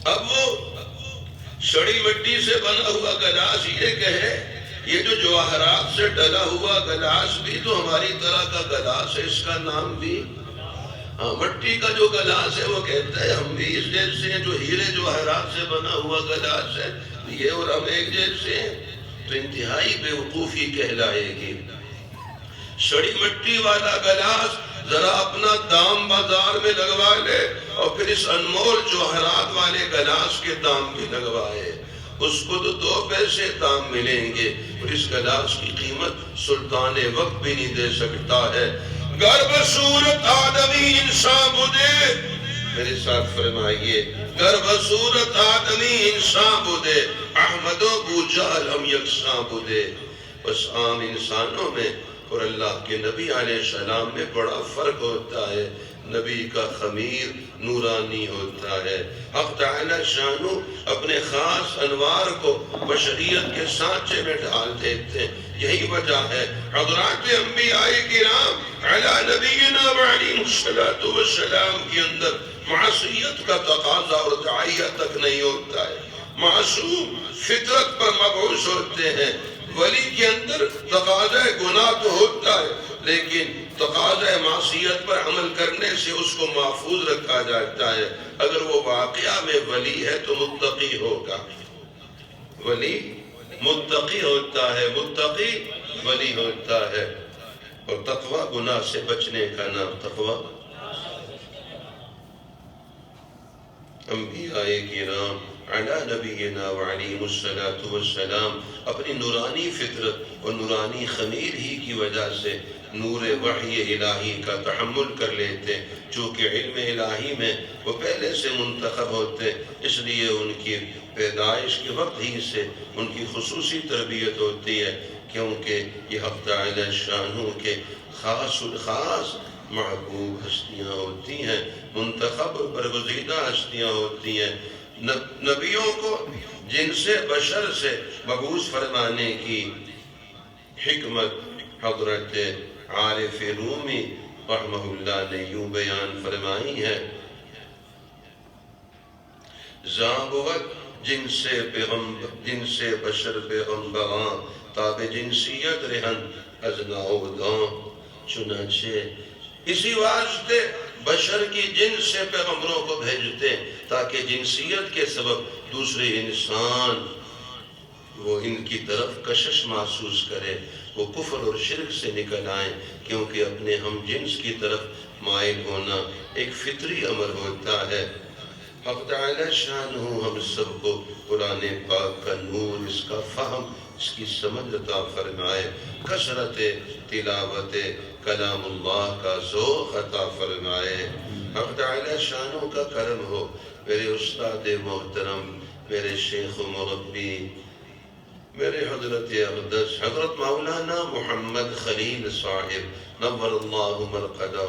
اب وہ سڑی مٹی سے بنا ہوا گلاس یہ کہے یہ جو جواہرات سے ڈلا ہوا گلاس بھی تو ہماری طرح کا گلاس ہے، اس کا نام بھی مٹی کا جو گلاس ہے وہ کہتا ہے ہم بھی اس جیسے ہیں، جو ہیرے جواہرات سے بنا ہوا گلاس ہے یہ اور ہم ایک جیسے ہیں، تو انتہائی بے وقوفی کہلائے گی۔ سڑی مٹی والا گلاس ذرا اپنا دام بازار میں لگوا لے اور پھر اس انمول جوہرات والے گلاس کے دام بھی لگوائے، اس کو تو 2 پیسے دام ملیں گے، اور اس گلاس کی قیمت سلطان وقت بھی نہیں دے سکتا ہے۔ گر بصورت آدمی انسان بدے، میرے ساتھ فرمائیے، گر بصورت آدمی انسان بدے، احمد و بوجال ہم یکساں بدے۔ بس عام انسانوں میں اور اللہ کے نبی علیہ السلام میں بڑا فرق ہوتا ہے۔ نبی کا خمیر نورانی ہوتا ہے، حق تعالی شانو اپنے خاص انوار کو بشریت کے سانچے میں ڈال دیتے ہیں۔ یہی وجہ ہے حضرات انبیاء کرام علی نبینا وعلیہ السلام کے اندر معصیت کا تقاضا اور داعیہ تک نہیں ہوتا ہے، معصوم فطرت پر مبعوث ہوتے ہیں۔ ولی کے اندر تقاضا گناہ تو ہوتا ہے لیکن تقاضا معصیت پر عمل کرنے سے اس کو محفوظ رکھا جاتا ہے۔ اگر وہ واقعہ میں ولی ہے تو متقی ہوگا، ولی متقی ہوتا ہے، متقی ولی ہوتا ہے۔ اور تقوی گناہ سے بچنے کا نام تقوی۔ انبیاء کرام علی نبینا وعلیہ السلام اپنی نورانی فطرت اور نورانی خمیر ہی کی وجہ سے نور وحی الہی کا تحمل کر لیتے، چونکہ علم الہی میں وہ پہلے سے منتخب ہوتے، اس لیے ان کی پیدائش کے وقت ہی سے ان کی خصوصی تربیت ہوتی ہے، کیونکہ یہ حق تعالی شانہ کے خاص الخاص محبوب ہستیاں ہوتی ہیں، منتخب اور برگزیدہ ہستیاں ہوتی ہیں۔ نبیوں کو جن سے بشر سے مبعوث فرمانے کی حکمت حضرت عارف رومی رحمہ اللہ نے یوں بیان فرمائی ہے، زابوت جن سے بشر پیغمبراں تاب جنسیت رہن از ناوداں، چنانچہ اسی واسطے بشر کی جنس سے پیغمبروں کو بھیجتے تاکہ جنسیت کے سبب دوسرے انسان وہ ان کی طرف کشش محسوس کرے، وہ کفر اور شرک سے نکل آئیں، کیونکہ اپنے ہم جنس کی طرف مائل ہونا ایک فطری امر ہوتا ہے۔ حق تعالی شانہ ہم سب کو قرآن پاک کا نور، اس کا فہم، اس کی سمجھ عطا فرمائے، کثرت تلاوت کلام اللہ کا ذوق عطا فرمائے۔ حق تعالی شانہ کا کرم ہو، میرے استاد محترم، میرے شیخ و مربی، میرے حضرت اقدس حضرت مولانا محمد خلیل صاحب نور اللہ مرقدہ،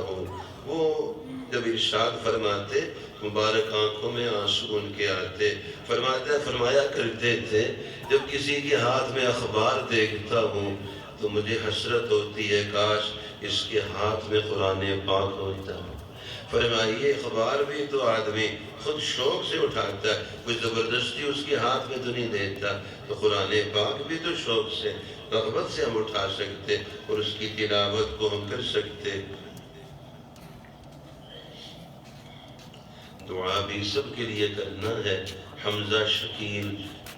وہ جب ارشاد فرماتے مبارک آنکھوں میں آنسو ان کے آتے، فرمایا کرتے تھے جب کسی کے ہاتھ میں اخبار دیکھتا ہوں تو مجھے حسرت ہوتی ہے کاش اس کے ہاتھ میں قرآن پاک ہوتا۔ فرمائیے اخبار بھی تو آدمی خود شوق سے اٹھاتا ہے، کوئی زبردستی اس کے ہاتھ میں تو نہیں دیتا، تو قرآن پاک بھی تو شوق سے رغبت سے ہم اٹھا سکتے اور اس کی تلاوت کو ہم کر سکتے۔ دعا بھی سب کے لیے کرنا ہے۔ حمزہ شکیل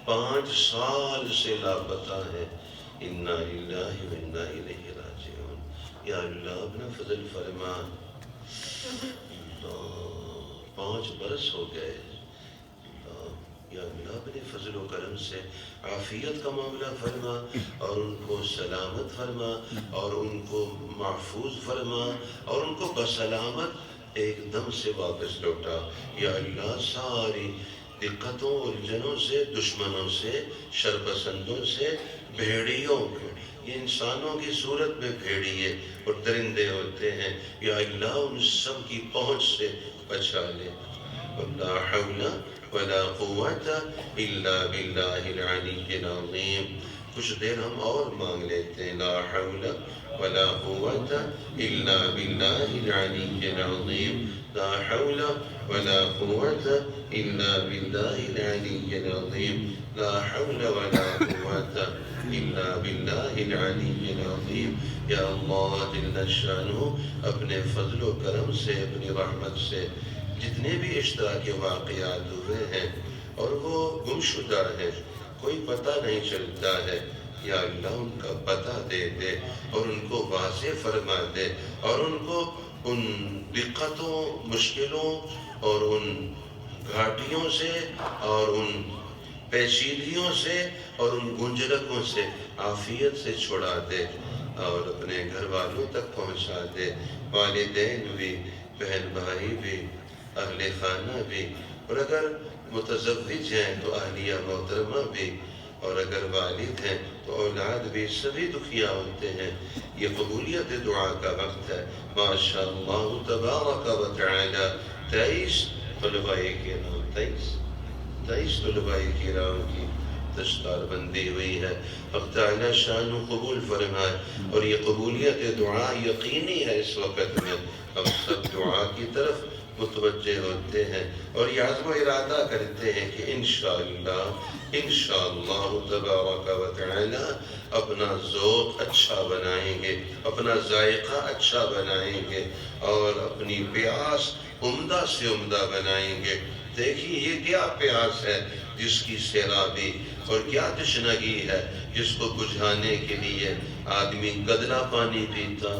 5 سال سے لاپتہ ہے، انا للہ و انا الیہ راجعون۔ یا اللہ اپنا فضل فرما، 5 برس ہو گئے، یا اللہ اپنے فضل و کرم سے عافیت کا معاملہ فرما اور ان کو سلامت فرما اور ان کو محفوظ فرما اور ان کو بسلامت ایک دم سے واپس لوٹا۔ یا اللہ ساری دقتوں الجھنوں سے، دشمنوں سے، شرپسندوں سے، بھیڑیوں کو، یہ انسانوں کی صورت میں بھیڑیے اور درندے ہوتے ہیں، یا اللہ ان سب کی پہنچ سے بچا لے۔ لا حول ولا قوت الا باللہ العلی العظیم۔ کچھ دیر ہم اور مانگ لیتے ہیں، لا حول ولا قوت الا باللہ العلی العظیم۔ لا حول ولا قوة إلا بالله العلي العظيم لا حول ولا قوة إلا بالله العلي العظيم یا اللہ جل شانہ اپنے فضل و کرم سے اپنی رحمت سے جتنے بھی اشتراکی واقعات ہوئے ہیں اور وہ گم شدہ ہیں کوئی پتہ نہیں چلتا ہے یا اللہ ان کا پتہ دے دے اور ان کو واضح فرما دے اور ان کو ان دقتوں مشکلوں اور ان گھاٹیوں سے اور ان پیچیدگیوں سے اور ان گنجرکوں سے عافیت سے چھڑا دے اور اپنے گھر والوں تک پہنچا دے والدین بھی بہن بھائی بھی اہل خانہ بھی اور اگر متزوج ہیں تو اہلیہ محترمہ بھی اور اگر والد ہیں تو اولاد بھی سبھی دکھیا ہوتے ہیں یہ قبولیت دعا کا وقت ہے ماشاء اللہ تبارک و تعالی 23 طلباء کرام 23 طلباء کرام کی دستار بندی ہوئی ہے حق تعالی شان قبول فرمائے اور یہ قبولیت دعا یقینی ہے اس وقت میں ہم سب دعا کی طرف متوجہ ہوتے ہیں اور یہ عزم و ارادہ کرتے ہیں کہ انشاءاللہ تبارک و تعالی اپنا ذوق اچھا بنائیں گے اپنا ذائقہ اچھا بنائیں گے اور اپنی پیاس عمدہ سے عمدہ بنائیں گے دیکھیے یہ کیا پیاس ہے جس کی سیرابی اور کیا تشنگی ہے جس کو بجھانے کے لیے آدمی گدلا پانی پیتا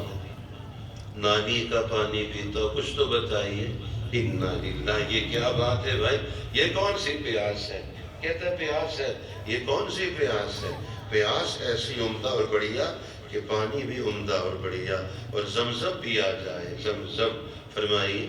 نالی کا پانی پیتا کچھ تو بتائیے اِنَّا لِلَّهِ یہ کیا بات ہے بھائی یہ کون سی پیاس ہے کہتا ہے پیاس ہے یہ کون سی پیاس ہے پیاس ایسی عمدہ اور بڑھیا کہ پانی بھی عمدہ اور بڑھیا اور زمزم پیا جائے زمزم فرمائیے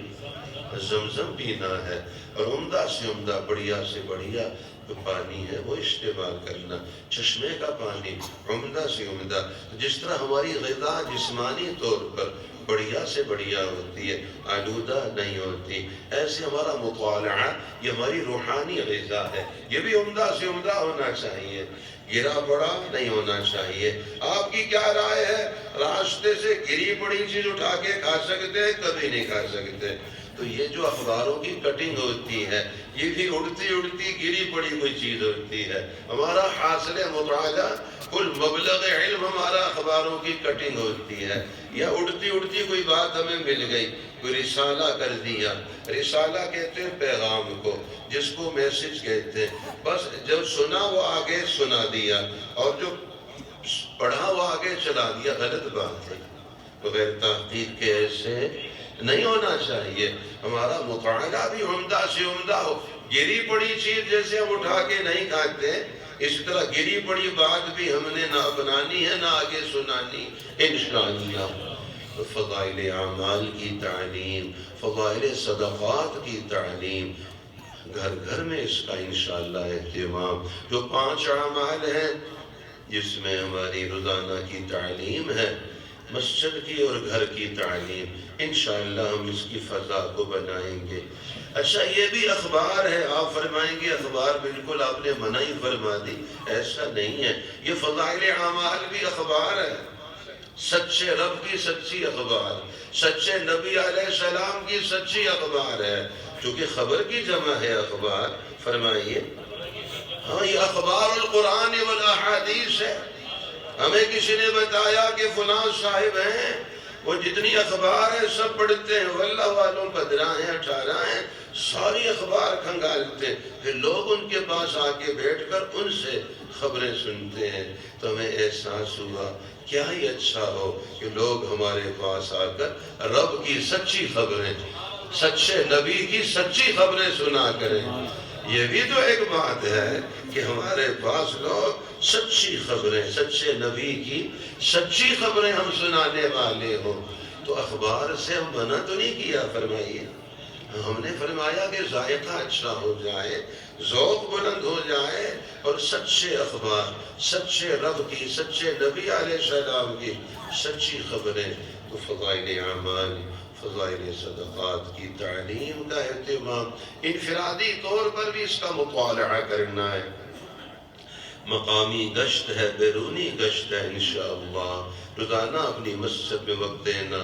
زمزم پینا ہے اور عمدہ سے عمدہ بڑھیا سے بڑھیا جو پانی ہے وہ استعمال کرنا چشمے کا پانی عمدہ سے عمدہ جس طرح ہماری غذا جسمانی طور پر بڑھیا سے بڑھیا ہوتی ہے آلودہ نہیں ہوتی ایسے ہمارا مطالعہ یہ ہماری روحانی غذا ہے یہ بھی عمدہ سے عمدہ ہونا چاہیے گرا پڑا نہیں ہونا چاہیے آپ کی کیا رائے ہے راستے سے گری پڑی چیز اٹھا کے کھا سکتے ہیں کبھی نہیں کھا سکتے تو یہ جو اخباروں کی کٹنگ ہوتی ہے یہ بھی اڑتی اڑتی گری پڑی کوئی چیز ہوتی ہے ہمارا حاصل مطالعہ کل مبلغ علم ہمارا اخباروں کی کٹنگ ہوتی ہے یا اڑتی اڑتی کوئی بات ہمیں مل گئی کوئی رسالہ کر دیا رسالہ کہتے ہیں پیغام کو جس کو میسج کہتے ہیں بس جب سنا وہ آگے سنا دیا اور جو پڑھا وہ آگے چلا دیا غلط بات ہے بغیر تحقیق کے ایسے نہیں ہونا چاہیے ہمارا مطالعہ بھی عمدہ سے عمدہ ہو گری پڑی چیز جیسے ہم اٹھا کے نہیں کھاتے اسی طرح گری پڑی بات بھی ہم نے نہ اپنانی ہے نہ آگے سنانی انشاءاللہ فضائل اعمال کی تعلیم فضائل صدقات کی تعلیم گھر گھر میں اس کا انشاءاللہ اہتمام جو 5 اعمال ہیں جس میں ہماری روزانہ کی تعلیم ہے مسجد کی اور گھر کی تعلیم انشاءاللہ ہم اس کی فضا کو بنائیں گے اچھا یہ بھی اخبار ہے آپ فرمائیں گے اخبار بالکل آپ نے منع ہی فرما دی ایسا نہیں ہے یہ فضائل اعمال بھی اخبار ہے سچے رب کی سچی اخبار سچے نبی علیہ السلام کی سچی اخبار ہے چونکہ خبر کی جمع ہے اخبار فرمائیے ہاں یہ اخبار القرآن والاحادیث ہے ہمیں کسی نے بتایا کہ فلاں صاحب ہیں وہ جتنی اخبار ہیں سب پڑھتے ہیں واللہ والوں 15 ہیں 18 ہیں ساری اخبار کھنگالتے ہیں پھر لوگ ان کے پاس آ کے بیٹھ کر ان سے خبریں سنتے ہیں تو ہمیں احساس ہوا کیا ہی اچھا ہو کہ لوگ ہمارے پاس آ کر رب کی سچی خبریں سچے نبی کی سچی خبریں سنا کریں یہ بھی تو ایک بات ہے کہ ہمارے پاس لوگ سچی خبریں سچے نبی کی سچی خبریں ہم سنانے والے ہوں تو اخبار سے ہم منع تو نہیں کیا فرمائیے ہم نے فرمایا کہ ذائقہ اچھا ہو جائے ذوق بلند ہو جائے اور سچے اخبار سچے رب کی سچے نبی علیہ السلام کی سچی خبریں تو فضائل اعمال فضائل صدقات کی تعلیم کا اہتمام انفرادی طور پر بھی اس کا مطالعہ کرنا ہے مقامی گشت ہے بیرونی گشت ہے انشاءاللہ روزانہ اپنی مسجد میں وقت دینا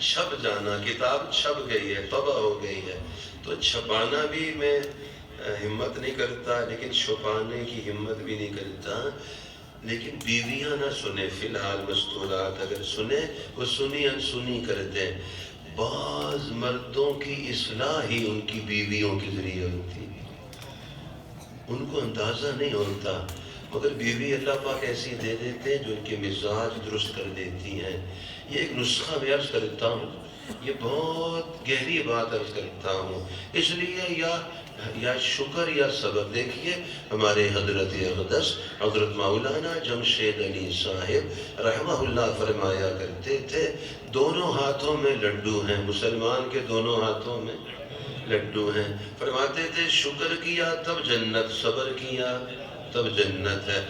چھپ جانا، کتاب چھپ گئی ہے، طبع ہو گئی ہے، تو چھپانا بھی میں ہمت نہیں کرتا، لیکن چھپانے کی ہمت بھی نہیں کرتا۔ لیکن بیویاں نہ سنیں، فی الحال مستورات اگر سنیں، وہ سنی انسنی کرتے ہیں۔ بعض مردوں کی اصلاح ہی ان کی بیویوں کے ذریعے ہوتی ہے، ان کو اندازہ نہیں ہوتا، مگر بیوی اللہ پاک ایسی دے دیتے ہیں جو ان کے مزاج درست کر دیتی ہیں۔ یہ ایک نسخہ میں عرض کرتا ہوں، یہ بہت گہری بات عرض کرتا ہوں، اس لیے یا شکر یا صبر۔ دیکھیے ہمارے حضرت اقدس حضرت مولانا جمشید علی صاحب رحمہ اللہ فرمایا کرتے تھے، دونوں ہاتھوں میں لڈو ہیں، مسلمان کے دونوں ہاتھوں میں لڈو ہیں۔ فرماتے تھے شکر کیا تب جنت، صبر کیا تب جنت ہے۔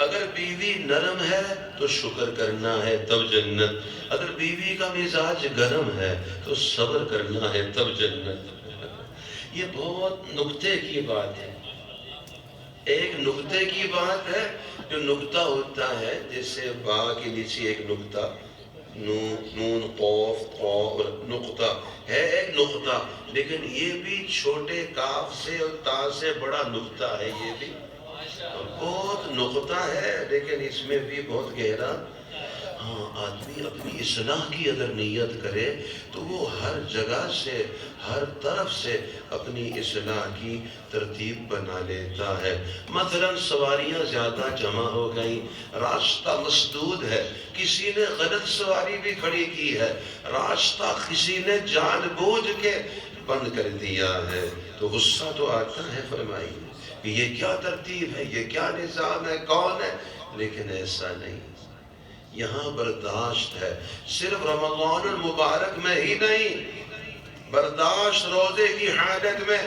اگر بیوی نرم ہے تو شکر کرنا ہے تب جنت، اگر بیوی کا مزاج گرم ہے تو صبر کرنا ہے تب جنت۔ یہ بہت نکتے کی بات ہے، ایک نکتے کی بات ہے، جو نکتہ ہوتا ہے جیسے با کے نیچے ایک نکتہ، نون قوف اور نقطہ ہے، ایک نقطہ، لیکن یہ بھی چھوٹے کاف سے اور تا سے بڑا نکتہ ہے، یہ بھی بہت نقطہ ہے، لیکن اس میں بھی بہت گہرا۔ ہاں، آدمی اپنی اصلاح کی اگر نیت کرے تو وہ ہر جگہ سے، ہر طرف سے اپنی اصلاح کی ترتیب بنا لیتا ہے۔ مثلا سواریاں زیادہ جمع ہو گئیں، راستہ مسدود ہے، کسی نے غلط سواری بھی کھڑی کی ہے، راستہ کسی نے جان بوجھ کے بند کر دیا ہے، تو غصہ تو آتا ہے۔ فرمائیے کہ یہ کیا ترتیب ہے، یہ کیا نظام ہے، کون ہے؟ لیکن ایسا نہیں، یہاں برداشت ہے، صرف رمضان المبارک میں ہی نہیں، برداشت روزے کی حالت میں،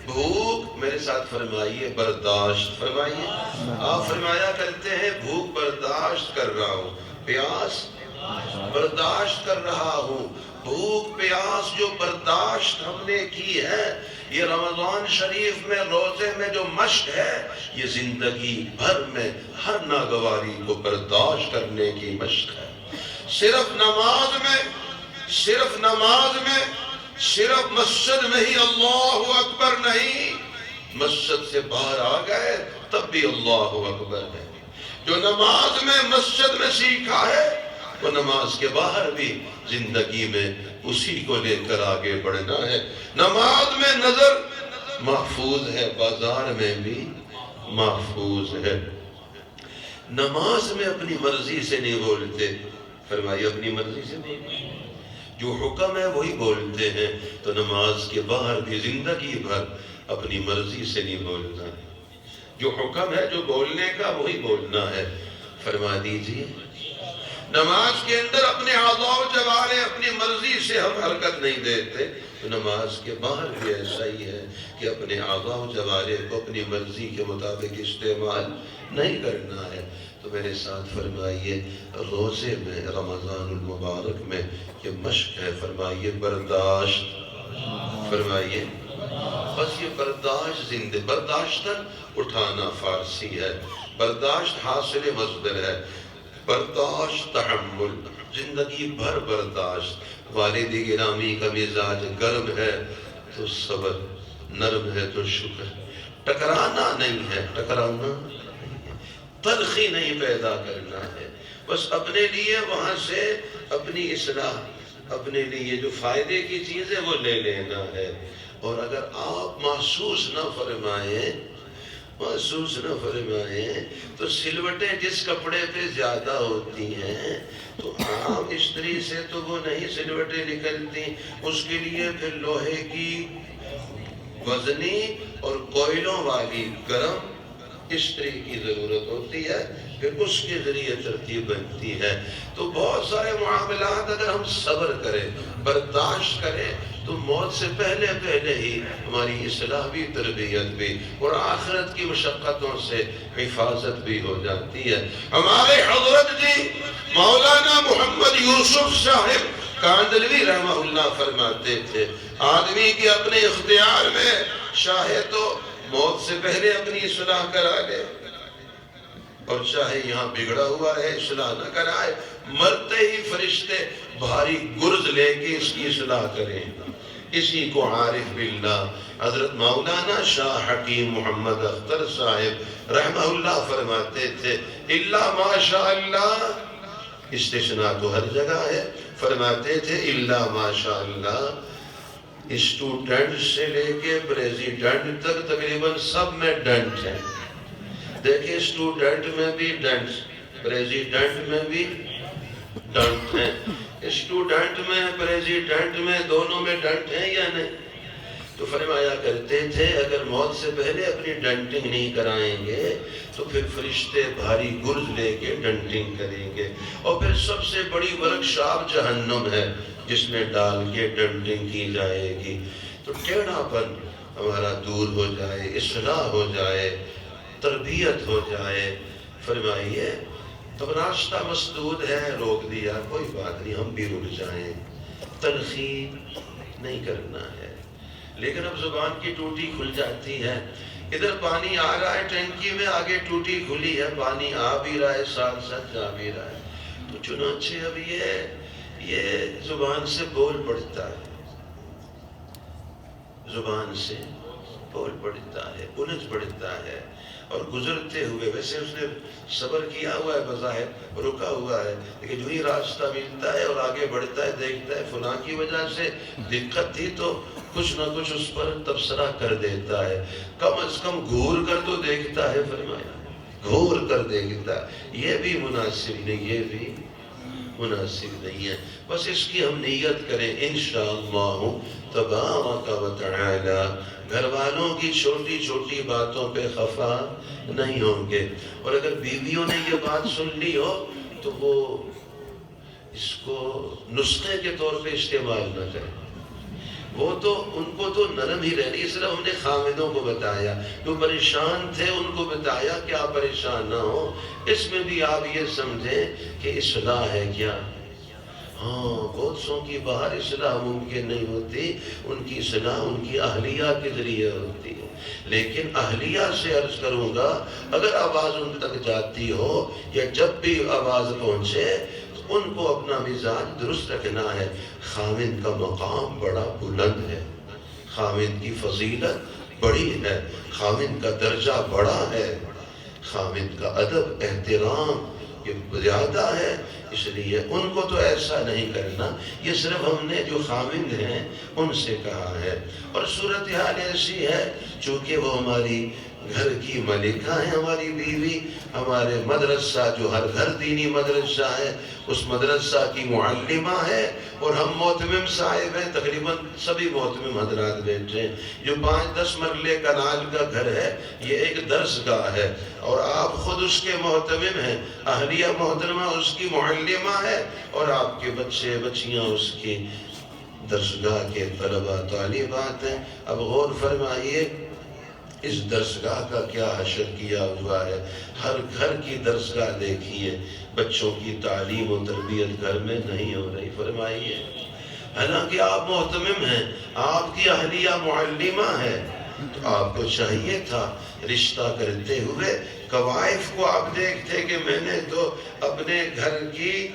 بھوک، میرے ساتھ فرمائیے برداشت، فرمائیے، آپ فرمایا کرتے ہیں بھوک برداشت کر رہا ہوں، پیاس برداشت کر رہا ہوں۔ بھوک پیاس جو برداشت ہم نے کی ہے، یہ رمضان شریف میں روزے میں جو مشق ہے، یہ زندگی بھر میں ہر ناگواری کو برداشت کرنے کی مشق ہے۔ صرف نماز میں، صرف مسجد میں ہی اللہ اکبر نہیں، مسجد سے باہر آ گئے تب بھی اللہ اکبر ہے۔ جو نماز میں مسجد میں سیکھا ہے، وہ نماز کے باہر بھی زندگی میں اسی کو لے کر آگے بڑھنا ہے۔ نماز میں نظر محفوظ ہے، بازار میں بھی محفوظ ہے۔ نماز میں اپنی مرضی سے نہیں بولتے، فرمائیے اپنی مرضی سے بولتے، جو حکم ہے وہی بولتے ہیں، تو نماز کے باہر بھی زندگی بھر اپنی مرضی سے نہیں بولنا ہے، جو حکم ہے جو بولنے کا وہی بولنا ہے۔ فرما دیجئے نماز کے اندر اپنے اعضاء و جوارح اپنی مرضی سے ہم حرکت نہیں دیتے، تو نماز کے باہر بھی ایسا ہی ہے کہ اپنے اعضاء و جوارح کو اپنی مرضی کے مطابق استعمال نہیں کرنا ہے۔ تو میرے ساتھ فرمائیے روزے میں، رمضان المبارک میں یہ مشق ہے، فرمائیے برداشت، فرمائیے بس یہ برداشت برداشتاً اٹھانا فارسی ہے، برداشت حاصل مصدر ہے، برداشت تحمل، زندگی بھر برداشت۔ والد گرامی کا مزاج گرم ہے تو صبر، نرم ہے تو شکر، ٹکرانا نہیں ہے، تلخی نہیں پیدا کرنا ہے، بس اپنے لیے وہاں سے اپنی اصلاح، اپنے لیے جو فائدے کی چیز ہے وہ لے لینا ہے۔ اور اگر آپ محسوس نہ فرمائیں تو سلوٹیں جس کپڑے پہ زیادہ ہوتی ہیں تو عام استری سے تو وہ نہیں سلوٹیں نکلتی، اس کے لیے پھر لوہے کی وزنی اور کوئلوں والی گرم استری کی ضرورت ہوتی ہے، پھر اس کے ذریعے ترتیب بنتی ہے۔ تو بہت سارے معاملات اگر ہم صبر کریں، برداشت کریں، تو موت سے پہلے ہی ہماری اصلاح بھی، تربیت بھی اور آخرت کی مشقتوں سے حفاظت بھی ہو جاتی ہے۔ ہمارے حضرت جی مولانا محمد یوسف صاحب کاندھلوی رحمہ اللہ فرماتے تھے، آدمی کے اپنے اختیار میں چاہے تو موت سے پہلے اپنی اصلاح کرا لے، اور چاہے یہاں بگڑا ہوا ہے اصلاح نہ کرائے، مرتے ہی فرشتے بھاری گرز لے کے اس کی اصلاح کریں. اسی کو عارف باللہ حضرت مولانا شاہ حکیم محمد اختر صاحب رحمہ اللہ فرماتے تھے الا ماشاء اللہ. استثناء تو ہر جگہ ہے. فرماتے تھے الا ماشاء اللہ اسٹوڈنٹ سے لے کے پریزیڈنٹ تک تقریباً سب میں ڈنٹ ہے. دیکھیں اسٹوڈنٹ میں بھی ڈنٹ, پریزیڈنٹ میں بھی ڈنٹ ہیں. اسٹوڈنٹ میں پریزیڈنٹ میں دونوں میں ڈنٹ ہیں یا نہیں؟ تو فرمایا کرتے تھے اگر موت سے پہلے اپنی ڈنٹنگ نہیں کرائیں گے تو پھر فرشتے بھاری گرز لے کے ڈنٹنگ کریں گے, اور پھر سب سے بڑی ورکشاپ جہنم ہے جس میں ڈال کے ڈنٹنگ کی جائے گی. تو ٹیڑھا پن ہمارا دور ہو جائے, اصلاح ہو جائے, تربیت ہو جائے. فرمائیے تب راستہ مسدود ہے, روک دیا, کوئی بات نہیں, ہم بھی رک جائیں, تلخی نہیں کرنا ہے. لیکن اب زبان کی ٹوٹی کھل جاتی ہے, ادھر پانی آ رہا ہے ٹینکی میں, آگے ٹوٹی کھلی ہے, پانی آ بھی رہا ہے ساتھ ساتھ جا بھی رہا ہے. تو چنانچہ اب یہ زبان سے بول پڑتا ہے, زبان سے بول پڑتا ہے, الجھ پڑتا ہے. اور گزرتے ہوئے ویسے اس نے صبر کیا ہوا ہے, بظاہر رکا ہوا ہے, لیکن جو ہی راستہ ملتا ہے اور آگے بڑھتا ہے دیکھتا ہے فلاں کی وجہ سے دقت تھی تو کچھ نہ کچھ اس پر تبصرہ کر دیتا ہے. کم از کم گھور کر تو دیکھتا ہے. فرمایا گھور کر دیکھتا ہے. یہ بھی مناسب نہیں, یہ بھی مناسب نہیں ہے. بس اس کی ہم نیت کریں انشاءاللہ تبارک و تعالی گھر والوں کی چھوٹی چھوٹی باتوں پہ خفا نہیں ہوں گے. اور اگر بیویوں نے یہ بات سن لی ہو تو وہ اس کو نسخے کے طور پہ استعمال نہ کریں. وہ تو ان کو تو نرم ہی رہنی, اس طرح ہم نے خامدوں کو بتایا, جو پریشان تھے ان کو بتایا کہ آپ پریشان نہ ہو. اس میں بھی آپ یہ سمجھیں کہ اصلاح ہے کیا. ہاں بہت سو کی باہر اصلاح ممکن نہیں ہوتی, ان کی اصلاح ان کی اہلیہ کے ذریعے ہوتی ہے. لیکن اہلیہ سے عرض کروں گا اگر آواز ان تک جاتی ہو یا جب بھی آواز پہنچے تو ان کو اپنا مزاج درست رکھنا ہے. خاوند کا مقام بڑا بلند ہے, خاوند کی فضیلت بڑی ہے, خاوند کا درجہ بڑا ہے, خاوند کا ادب احترام یہ زیادہ ہے. اس لیے ان کو تو ایسا نہیں کرنا. یہ صرف ہم نے جو خاوند ہیں ان سے کہا ہے. اور صورتحال ایسی ہے چونکہ وہ ہماری گھر کی ملکہ ہے, ہماری بیوی, ہمارے مدرسہ جو ہر گھر دینی مدرسہ ہے اس مدرسہ کی معلمہ ہے, اور ہم محتمم صاحب ہیں. تقریباً سبھی محتمم حضرات بیٹھے ہیں. جو 5-10 مرلے کنال کا گھر ہے یہ ایک درس گاہ ہے, اور آپ خود اس کے محتمم ہیں. اہلیہ محترمہ اس کی معلمہ ہے, اور آپ کے بچے بچیاں اس کی درسگاہ کے طلبہ طالبات ہیں. اب غور فرمائیے اس درسگاہ کا کیا حشر کیا ہوا ہے. ہر گھر کی درسگاہ دیکھیے, بچوں کی تعلیم و تربیت گھر میں نہیں ہو رہی. فرمائیے حالانکہ آپ محتمم ہیں, آپ کی اہلیہ معلمہ ہے, تو آپ کو چاہیے تھا رشتہ کرتے ہوئے قوائف کو آپ دیکھتے کہ میں نے تو اپنے گھر کی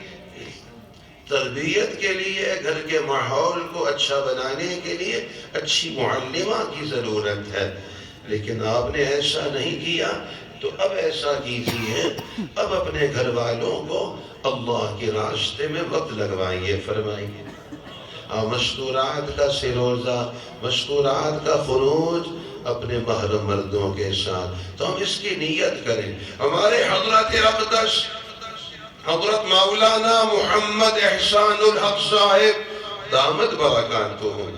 تربیت کے لیے, گھر کے ماحول کو اچھا بنانے کے لیے اچھی معلمہ کی ضرورت ہے. لیکن آپ نے ایسا نہیں کیا. تو اب ایسا کیجیے, اب اپنے گھر والوں کو اللہ کے راستے میں وقت لگوائیے. فرمائیے مستورات کا سروزہ, مستورات کا خروج اپنے محرم مردوں کے ساتھ. تو ہم اس کی نیت کریں. ہمارے حضرت اقدس حضرت مولانا محمد احسان الحق صاحب دامت برکاتہم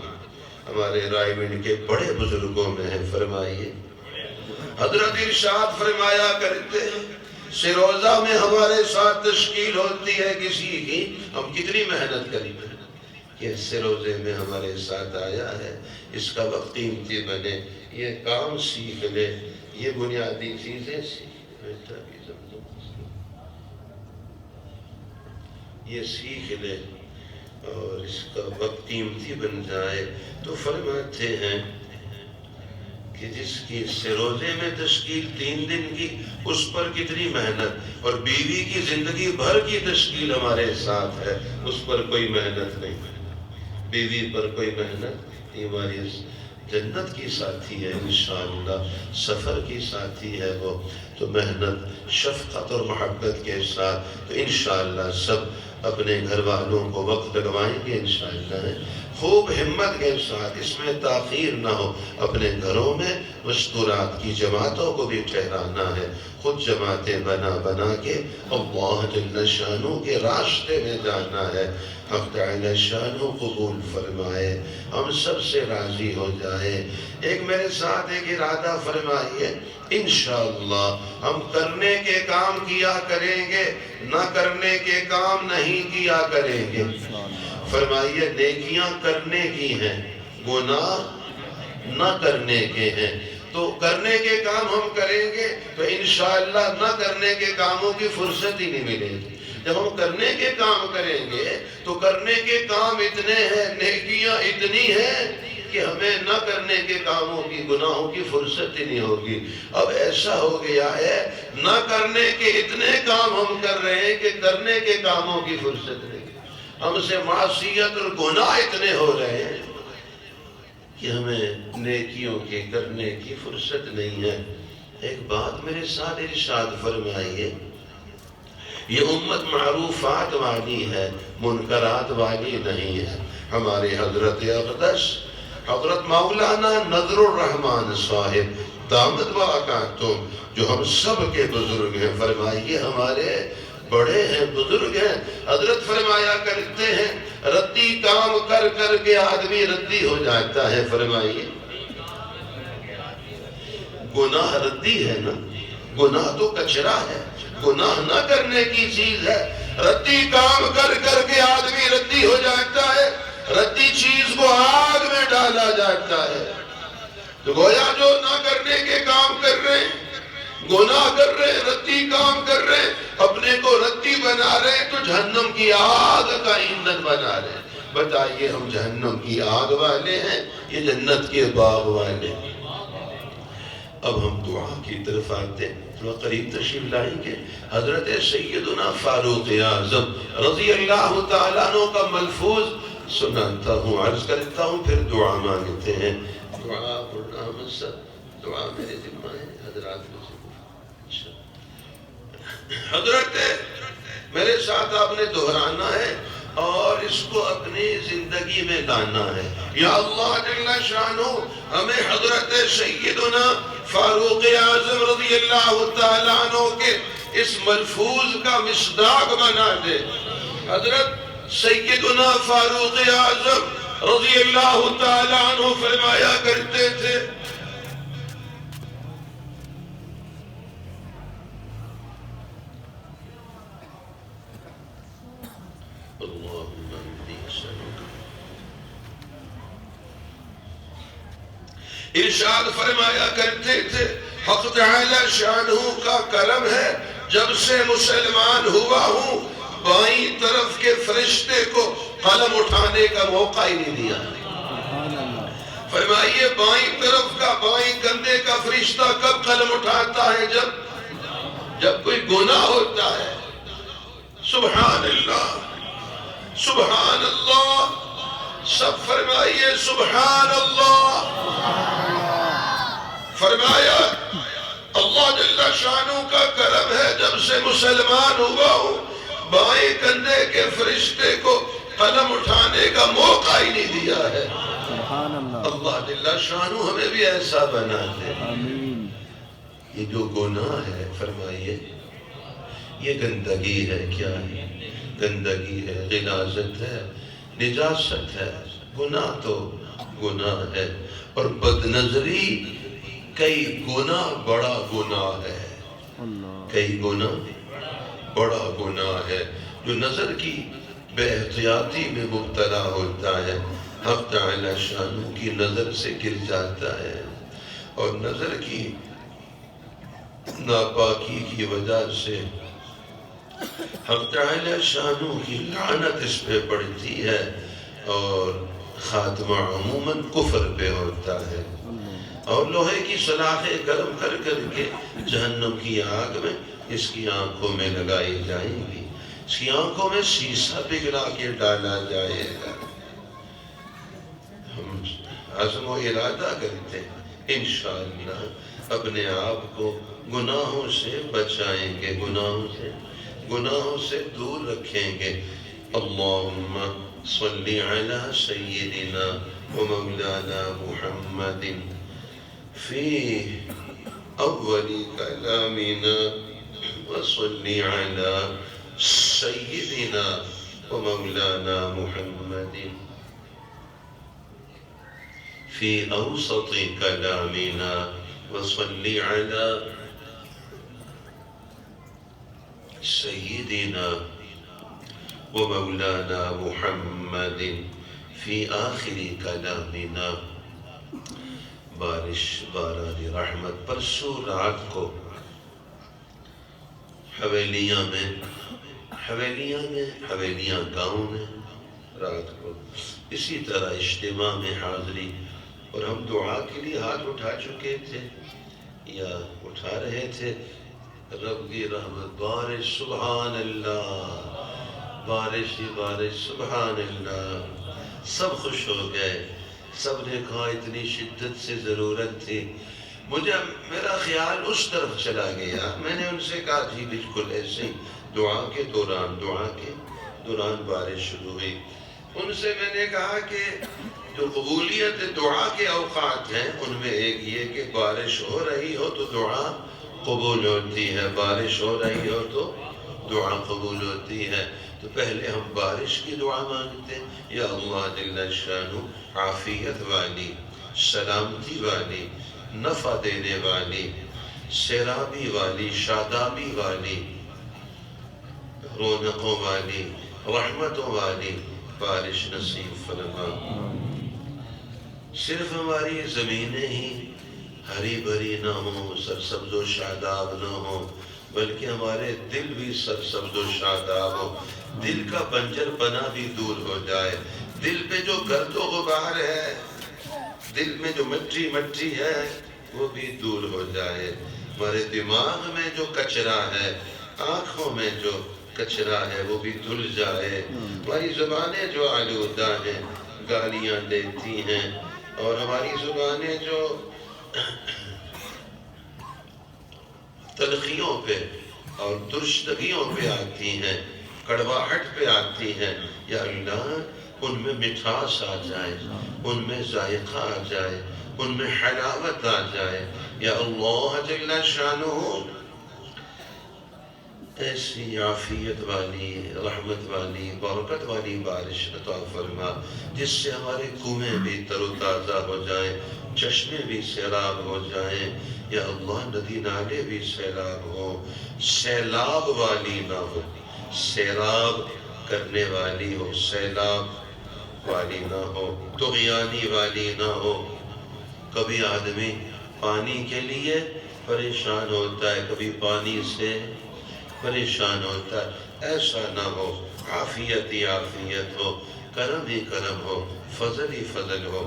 ہمارے رائے کے بڑے بزرگوں میں ہیں. فرمائیے حضرت ارشاد فرمایا کرتے ہیں سروزہ میں ہمارے ساتھ تشکیل ہوتی ہے کسی کی, ہم کتنی محنت کریں کہ سروزے میں ہمارے ساتھ آیا ہے, اس کا وقت قیمتی بنے, یہ کام سیکھ لے, یہ بنیادی چیزیں یہ سیکھ لے اور اس کا وقت قیمتی بن جائے. تو فرماتے ہیں کہ جس کی سے روزے میں تشکیل 3 دن کی، اس پر کتنی محنت، اور بیوی کی زندگی بھر کی تشکیل ہمارے ساتھ ہے، اس پر کوئی محنت نہیں، بیوی پر کوئی محنت، یہ ہماری جنت کی ساتھی ہے انشاءاللہ، سفر کی ساتھی ہے وہ، تو محنت شفقت اور محبت کے ساتھ، تو انشاءاللہ سب اپنے گھر والوں کو وقت لگوائیں گے انشاءاللہ، خوب ہمت کے ساتھ، اس میں تاخیر نہ ہو، اپنے گھروں میں مستورات کی جماعتوں کو بھی ٹھہرانا ہے، خود جماعتیں بنا بنا کے اللہ جل شانہ کے راستے میں جانا ہے، حق تعالی شانہ قبول فرمائے، ہم سب سے راضی ہو جائے۔ ایک میرے ساتھ ایک ارادہ فرمائیے، انشاءاللہ ہم کرنے کے کام کیا کریں گے، نہ کرنے کے کام نہیں کیا کریں گے۔ فرمائیے نیکیاں کرنے کی ہیں، گناہ نہ کرنے کے ہیں، تو کرنے کے کام ہم کریں گے تو انشاءاللہ نہ کرنے کے کاموں کی فرصت ہی نہیں ملے گی۔ جب ہم کرنے کے کام کریں گے تو کرنے کے کام اتنے ہیں، نیکیاں اتنی ہیں کہ ہمیں نہ کرنے کے کاموں کی، گناہوں کی فرصت ہی نہیں ہوگی۔ اب ایسا ہو گیا ہے نہ کرنے کے اتنے کام ہم کر رہے ہیں کہ کرنے کے کاموں کی فرصت نہیں، ہم سے معصیت اور گناہ اتنے ہو رہے ہیں کہ ہمیں نیکیوں کے کرنے کی فرصت نہیں ہے۔ ایک بات میرے ساتھ ارشاد فرمائیے، یہ امت معروفات والی ہے، منکرات والی نہیں ہے۔ ہمارے حضرت اقدس حضرت مولانا نذر الرحمن صاحب دامت برکاتہم، جو ہم سب کے بزرگ ہیں، فرمائیے ہمارے بڑے ہیں، بزرگ ہیں، حضرت فرمایا کرتے ہیں ردی کام کر کر کے آدمی ردی ہو جاتا ہے۔ فرمائیے گناہ ردی ہے نا، گناہ تو کچرا ہے، گناہ نہ کرنے کی چیز ہے، ردی کام کر کر کے آدمی ردی ہو جاتا ہے، ردی چیز کو آگ میں ڈالا جاتا ہے۔ تو گویا جو نہ کرنے کے کام کر رہے ہیں، گناہ کر رہے ہیں، ردی کام کر رہے ہیں، اپنے کو ردی بنا رہے ہیں، تو جہنم کی آگ کا ایندھن بنا رہے ہیں۔ بتائیے ہم جہنم کی آگ والے ہیں یہ جنت کے باغ والے ہیں۔ اب ہم دعا کی طرف آتے ہیں، تھوڑا قریب تشریف لائیں گے۔ حضرت سیدنا فاروق اعظم رضی اللہ تعالیٰ عنہ کا ملفوظ سناتا ہوں، عرض کرتا ہوں، پھر دعا مانگتے ہیں۔ دعا پڑھنا ہم سب، دعا میرے ذمہ ہے، حضرات میں سے حضرت میرے ساتھ آپ نے دہرانا ہے اور اس کو اپنی زندگی میں لانا ہے۔ یا اللہ جل شانہ ہمیں حضرت سیدنا فاروق اعظم رضی اللہ تعالیٰ عنہ کے اس ملفوظ کا مصداق بنا دے۔ حضرت سیدنا فاروق اعظم رضی اللہ تعالیٰ عنہ فرمایا کرتے تھے، ارشاد فرمایا کرتے تھے، حق تعالی شانہ کا کرم ہے، جب سے مسلمان ہوا ہوں بائیں طرف کے فرشتے کو قلم اٹھانے کا موقع ہی نہیں دیا۔ فرمائیے بائیں طرف کا، بائیں کندھے کا فرشتہ کب قلم اٹھاتا ہے؟ جب کوئی گناہ ہوتا ہے۔ سبحان اللہ، سبحان اللہ، سب فرمائیے سبحان اللہ۔ فرمایا اللہ جل شانہ کا کرم ہے، جب سے مسلمان ہوا ہوں بائیں کندھے کے فرشتے کو قلم اٹھانے کا موقع ہی نہیں دیا ہے۔ اللہ جل شانہ ہمیں بھی ایسا بنا دے۔ یہ جو گناہ ہے، فرمائیے یہ گندگی ہے، کیا ہے؟ گندگی ہے، غلاظت ہے، نجاست ہے۔ گناہ تو گناہ ہے، اور بدنظری کئی گنا بڑا گناہ ہے، کئی گنا بڑا گناہ ہے۔ جو نظر کی بے احتیاطی میں مبتلا ہوتا ہے، حق تعالی شانہ کی نظر سے گر جاتا ہے، اور نظر کی ناپاکی کی وجہ سے حق تعالی شانہ کی لعنت اس پہ پڑتی ہے، اور خاتمہ عموماً کفر پہ ہوتا ہے، اور لوہے کی سلاخیں گرم کر کر کے جہنم کی آگ میں اس کی آنکھوں میں لگائی جائیں گی، اس کی آنکھوں میں سیسا پگھلا کے ڈالا جائے گا۔ ہم عزم و ارادہ کرتے ہیں انشاءاللہ اپنے آپ کو گناہوں سے بچائیں گے، گناہوں سے دور رکھیں گے۔ اللہم صلی علی سیدنا و مولانا محمد فی اول کلامنا و صلی علی سیدنا و مولانا محمد فی اوسط کلامنا و صلی علی سیدنا و مولانا محمد فی آخری کلامنا۔ بارش باران رحمت پرسوں رات کو حویلیاں گاؤں میں رات کو اسی طرح اجتماع میں حاضری، اور ہم دعا کے لیے ہاتھ اٹھا چکے تھے یا اٹھا رہے تھے۔ رب کی رحمت، بارش سبحان اللہ، بارش ہی بارش سبحان اللہ، سب خوش ہو گئے، سب نے کہا اتنی شدت سے ضرورت تھی۔ میرا خیال اس طرف چلا گیا، میں نے ان سے کہا جی بالکل ایسے ہی دعا کے دوران بارش شروع ہوئی۔ ان سے میں نے کہا کہ جو قبولیت دعا کے اوقات ہیں ان میں ایک یہ کہ بارش ہو رہی ہو تو دعا قبول ہوتی ہے، بارش ہو رہی ہو تو دعا قبول ہوتی ہے۔ تو پہلے ہم بارش کی دعا مانگتے ہیں، یا اللہ جل شانہ عافیت والی، سلامتی والی، نفع دینے والی، سیرابی والی، شادابی والی، رونقوں والی، رحمتوں والی بارش نصیب فرما۔ صرف ہماری زمینیں ہی ہری بھری نہ ہوں، سرسبز و شاداب نہ ہوں، بلکہ ہمارے دل بھی سرسبز و شاداب ہو، دل کا بنجر پنا بھی دور ہو جائے، دل پہ جو گرد و غبار ہے، دل میں جو مٹی ہے وہ بھی دور ہو جائے، ہمارے دماغ میں جو کچرا ہے، آنکھوں میں جو کچرا ہے وہ بھی دھل جائے، ہماری زبانیں جو آلودہ ہیں، گالیاں دیتی ہیں، اور ہماری زبانیں جو تلخیوں پہ اور درشتگیوں پہ آتی ہیں، کڑواہٹ پہ آتی ہیں، یا اللہ ان میں مٹھاس آ جائے، ان میں ذائقہ آ جائے، ان میں حلاوت آ جائے، یا اللہ جل شانہ ایسی عافیت والی، رحمت والی، برکت والی بارش عطا فرما جس سے ہمارے کنویں بھی تر و تازہ ہو جائیں، چشمے بھی سیراب ہو جائیں، یا اللہ ندی نالے بھی سیلاب ہو، سیلاب والی نہ ہو، سیراب کرنے والی ہو، سیلاب والی نہ ہو، طغیانی والی نہ ہو۔ کبھی آدمی پانی کے لیے پریشان ہوتا ہے، کبھی پانی سے پریشان ہوتا ہے، ایسا نہ ہو، عافیت ہی عافیت ہو، کرم ہی کرم ہو، فضل ہی فضل ہو،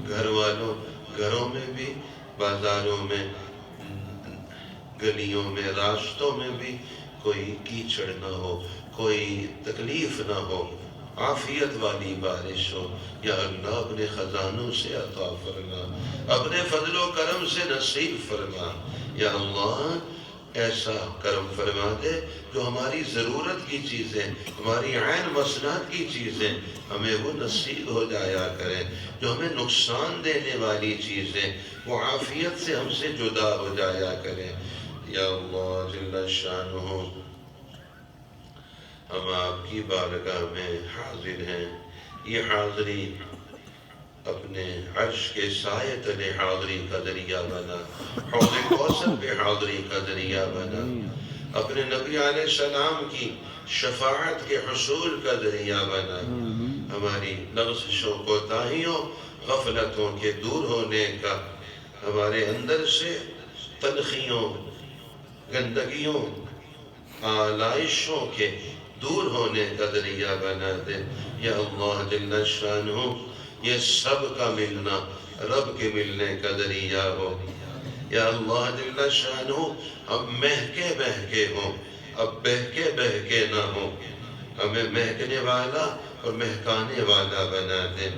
گھر والوں گھروں میں بھی، بازاروں میں، گلیوں میں، راستوں میں بھی کوئی کیچڑ نہ ہو، کوئی تکلیف نہ ہو، عافیت والی بارش ہو، یا اللہ اپنے خزانوں سے عطا فرما، اپنے فضل و کرم سے نصیب فرما، یا اللہ ایسا کرم فرما دے جو ہماری ضرورت کی چیزیں، ہماری عین مصلحت کی چیزیں ہمیں وہ نصیب ہو جایا کریں، جو ہمیں نقصان دینے والی چیزیں وہ عافیت سے ہم سے جدا ہو جایا کریں، یا اللہ جل شانہ ہم آپ کی بارگاہ میں حاضر ہیں، یہ حاضری اپنے عرش کے سائے تلے حاضری کا ذریعہ بنا، حوض کوثر پہ حاضری کا ذریعہ بنا، اپنے نبی علیہ السلام کی شفاعت کے حصول کا ذریعہ بنا، ہماری لغزشوں کوتاہیوں غفلتوں کے دور ہونے کا، ہمارے اندر سے تلخیوں، گندگیوں، آلائشوں کے دور ہونے کا ذریعہ بنا دے، یا اللہ جل شانہ یہ سب کا ملنا رب کے ملنے کا ذریعہ ہو۔ یا اللہ جل شانہ ہم مہکے بہکے ہوں، اب بہکے بہکے نہ ہوں، ہمیں مہکنے والا اور مہکانے والا بنا دے۔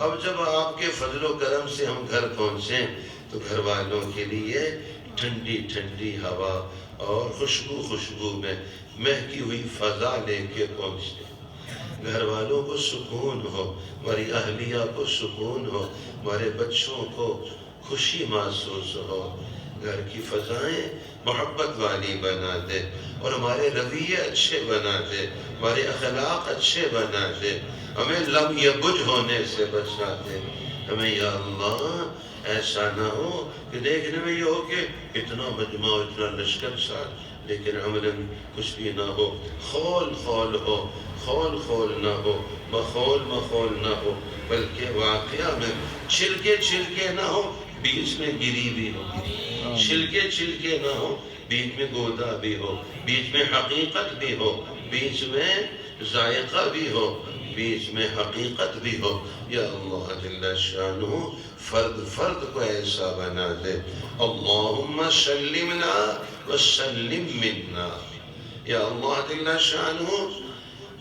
اب جب آپ کے فضل و کرم سے ہم گھر پہنچیں تو گھر والوں کے لیے ٹھنڈی ٹھنڈی ہوا اور خوشبو خوشبو میں مہکی ہوئی فضا لے کے پہنچیں، گھر والوں کو سکون ہو، ہماری اہلیہ کو سکون ہو، ہمارے بچوں کو خوشی محسوس ہو، گھر کی فضائیں محبت والی بنا دے اور ہمارے رویے اچھے بنا دے، ہمارے اخلاق اچھے بنا دے، ہمیں لم یبج ہونے سے بچا دے۔ ہمیں یا اللہ ایسا نہ ہو کہ دیکھنے میں یہ ہو کہ اتنا مجمع اتنا لشکر ساتھ لیکن عملاً کچھ بھی نہ ہو، خول خول ہو، خول خول نہ ہو، مخول مخول نہ ہو، بلکہ واقعہ میں چھلکے چھلکے نہ ہو، بیچ میں گری بھی ہو، چھلکے چھلکے نہ ہو، بیچ میں گودا بھی ہو، بیچ میں حقیقت بھی ہو، بیچ میں ذائقہ بھی ہو، بیچ میں حقیقت بھی ہو۔ یا اللہ جل شانہ فرد فرد کو ایسا بنا دے۔ اللہم سلمنا وسلم منا۔ یا اللہ جل شانہ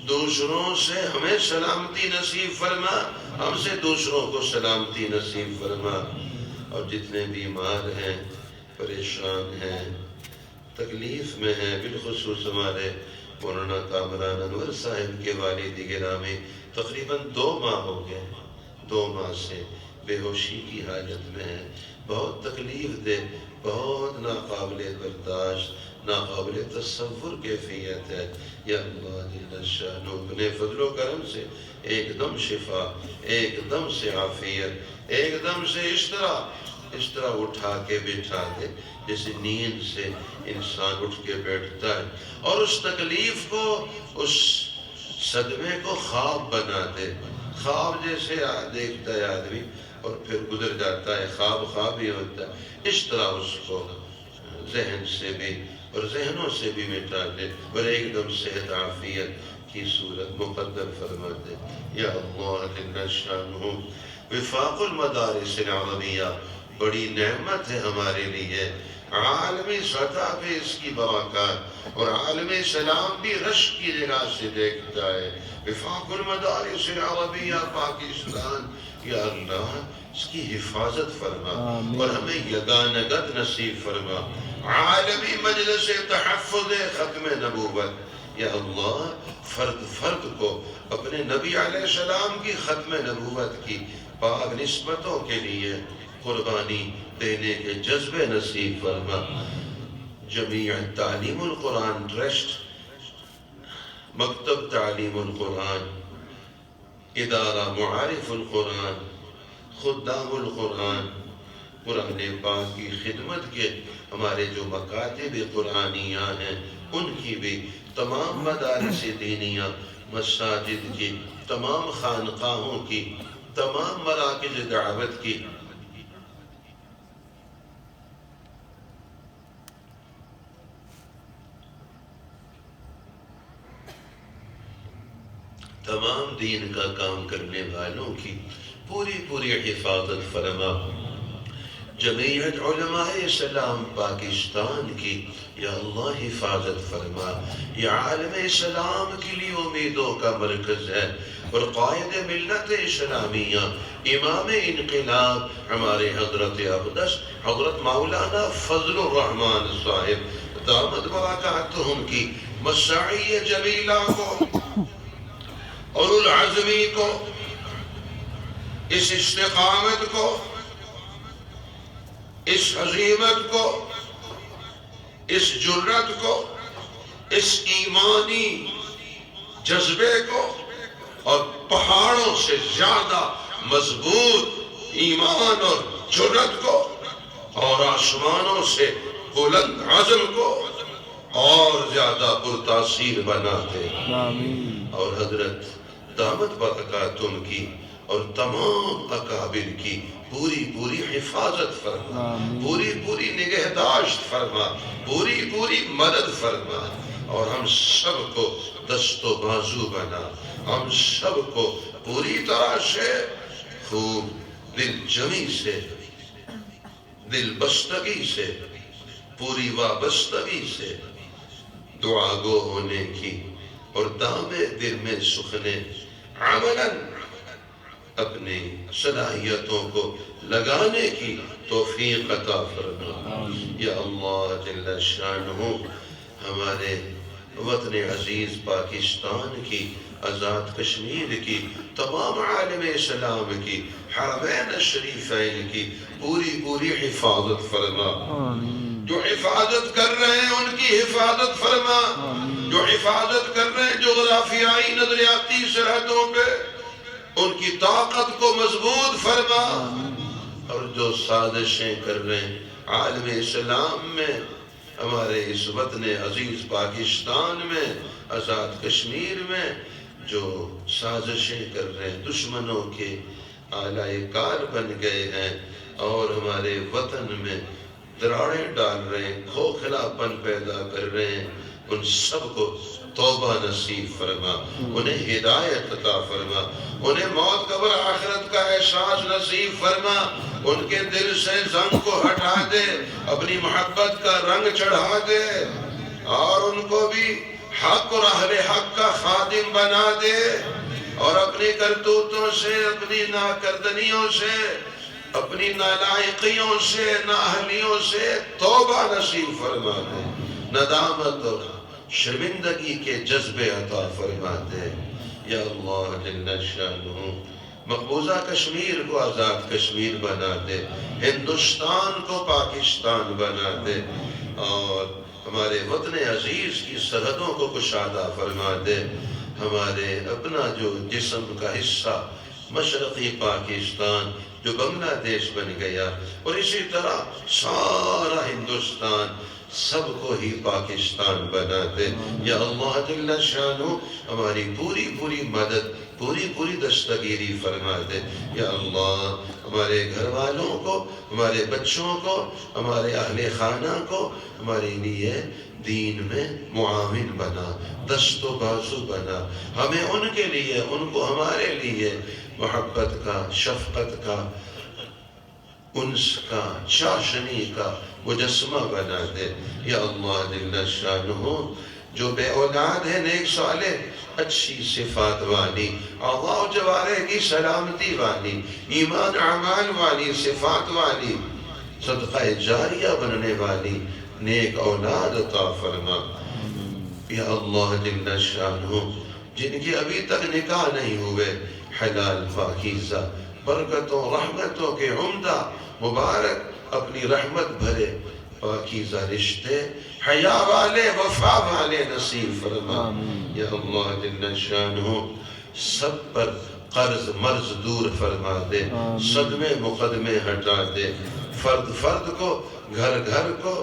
دوسروں سے ہمیں سلامتی نصیب فرما، ہم سے دوسروں کو سلامتی نصیب فرما، اور جتنے بیمار ہیں، پریشان ہیں، تکلیف میں ہیں، بالخصوص ہمارے مولانا کامران انور صاحب کے والد گرامی تقریباً 2 ماہ ہو گئے، 2 ماہ سے بے ہوشی کی حالت میں ہیں، بہت تکلیف دے، بہت ناقابل برداشت، ناقابل تصور کیفیت ہے۔ یا اللہ جل شانہ اپنے فضل و کرم سے ایک دم شفا، ایک دم سے عافیت، ایک دم سے اس طرح اٹھا کے بٹھا دے جیسے نیند سے انسان اٹھ کے بیٹھتا ہے، اور اس تکلیف کو، اس صدمے کو خواب بنا دے۔ خواب جیسے دیکھتا ہے آدمی اور پھر گزر جاتا ہے، خواب خواب ہی ہوتا ہے، اس طرح اس کو ذہن سے بھی اور ذہنوں سے بھی مٹا دے اور ایک دم صحت عافیت کی صورت مقدر فرما دے۔ یا اللہ جل شانہ وفاق المدارس العربیہ بڑی نعمت ہے ہمارے لیے، عالمی سطح پہ اس کی برکات، اور عالم اسلام بھی رشک کی نگاہ سے دیکھتا ہے۔ وفاق المدارس العربیہ پاکستان، یا اللہ اس کی حفاظت فرما اور ہمیں یگانگت نصیب فرما۔ عالمی مجلس تحفظ ختم نبوت، یا اللہ فرد فرد کو اپنے نبی علیہ السلام کی ختم نبوت کی پاک نسبتوں کے لیے قربانی دینے کے جذبے نصیب فرما۔ جمیع تعلیم القرآن ٹرسٹ، مکتب تعلیم القرآن، ادارہ معارف القرآن، خدام القرآن، قرآن پاک کی خدمت کے ہمارے جو مکاتب قرآنیہ ہیں ان کی بھی، تمام مدارس دینیہ، مساجد کی، تمام خانقاہوں کی، تمام مراکز دعوت کی، تمام دین کا کام کرنے والوں کی پوری حفاظت فرما۔ جمعیت علماء اسلام پاکستان کی یا اللہ حفاظت فرما۔ یہ عالم اسلام کے لیے امیدوں کا مرکز ہے، اور قائد ملت اسلامیہ، امام انقلاب ہمارے حضرت اقدس حضرت مولانا فضل الرحمن صاحب دامت برکاتہم کی مساعی جمیلہ کو اور العزمی کو، اس استقامت کو، اس عظیمت کو، اس جرت کو، اس ایمانی جذبے کو، اور پہاڑوں سے زیادہ مضبوط ایمان اور جرت کو، اور آسمانوں سے بلند عزم کو اور زیادہ پرتاثیر بناتے، اور حضرت دامت برکاتہم کی اور تمام اکابر کی پوری حفاظت فرما، پوری نگہداشت فرما، پوری مدد فرما، اور ہم سب کو دست و بازو بنا، ہم سب کو پوری طرح سے خوب دل جمی سے، دل بستگی سے، پوری وابستگی سے دعا گو ہونے کی اور دامے دل میں سخنے عملاً اپنی صلاحیتوں کو لگانے کی توفیق عطا فرما۔ یا اللہ جل شانہ ہمارے وطن عزیز پاکستان کی، آزاد کشمیر کی، تمام عالم اسلام کی، حرمین شریفین کی پوری حفاظت فرما۔ جو حفاظت کر رہے ہیں ان کی حفاظت فرما، جو حفاظت کر رہے ہیں جغرافیائی نظریاتی سرحدوں پہ ان کی طاقت کو مضبوط فرما، اور جو سازشیں کر رہے ہیں عالم اسلام میں، ہمارے اس وطن عزیز پاکستان میں، آزاد کشمیر میں جو سازشیں کر رہے ہیں، دشمنوں کے آلائے کار بن گئے ہیں اور ہمارے وطن میں دراڑیں ڈال رہے ہیں، کھوکھلا پن پیدا کر رہے ہیں، ان سب کو توبہ نصیب فرما، انہیں ہدایت عطا فرما، انہیں موت قبر آخرت کا احساس نصیب فرما، ان کے دل سے زنگ کو ہٹا دے، اپنی محبت کا رنگ چڑھا دے، اور ان کو بھی حق اور اہل حق کا خادم بنا دے، اور اپنی کرتوتوں سے، اپنی ناکردنیوں سے، اپنی نالائقیوں سے، نااہلیوں سے توبہ نصیب فرما دے، ندامت اور شرمندگی کے جذبے عطا فرما دے۔ یا اللہ جل شانہ مقبوضہ کشمیر کو آزاد کشمیر بنا دے، ہندوستان کو پاکستان بنا دے، اور ہمارے وطن عزیز کی سرحدوں کو کشادہ فرما دے، ہمارے اپنا جو جسم کا حصہ مشرقی پاکستان جو بنگلہ دیش بن گیا، اور اسی طرح سارا ہندوستان سب کو ہی پاکستان بنا دے۔ یا اللہ جل شانہ ہماری پوری مدد، پوری دستگیری فرما دے۔ یا اللہ ہمارے گھر والوں کو، ہمارے بچوں کو، ہمارے اہل خانہ کو ہمارے لیے دین میں معاون بنا، دست و بازو بنا، ہمیں ان کے لیے، ان کو ہمارے لیے محبت کا، شفقت کا، انس کا، چاشنی کا مجسمہ بنا دے۔ یا اللہ جل شانہ جو بے اولاد ہے، نیک صالح، اچھی صفات والی، اعضاء و جوارح کی سلامتی والی، ایمان اعمال والی، صفات والی، صدقہ جاریہ بننے والی نیک اولاد عطا فرما۔ یا اللہ جل شانہ جن کی ابھی تک نکاح نہیں ہوئے، حلال پاکیزہ برکتوں رحمتوں کے عمدہ مبارک اپنی رحمت بھرے پاکیزہ رشتے، حیا والے، وفا والے نصیب فرما۔ یا اللہ جل شانہ سب پر قرض مرض دور فرما دے، صدمے مقدمے ہٹا دے، فرد کو، گھر کو،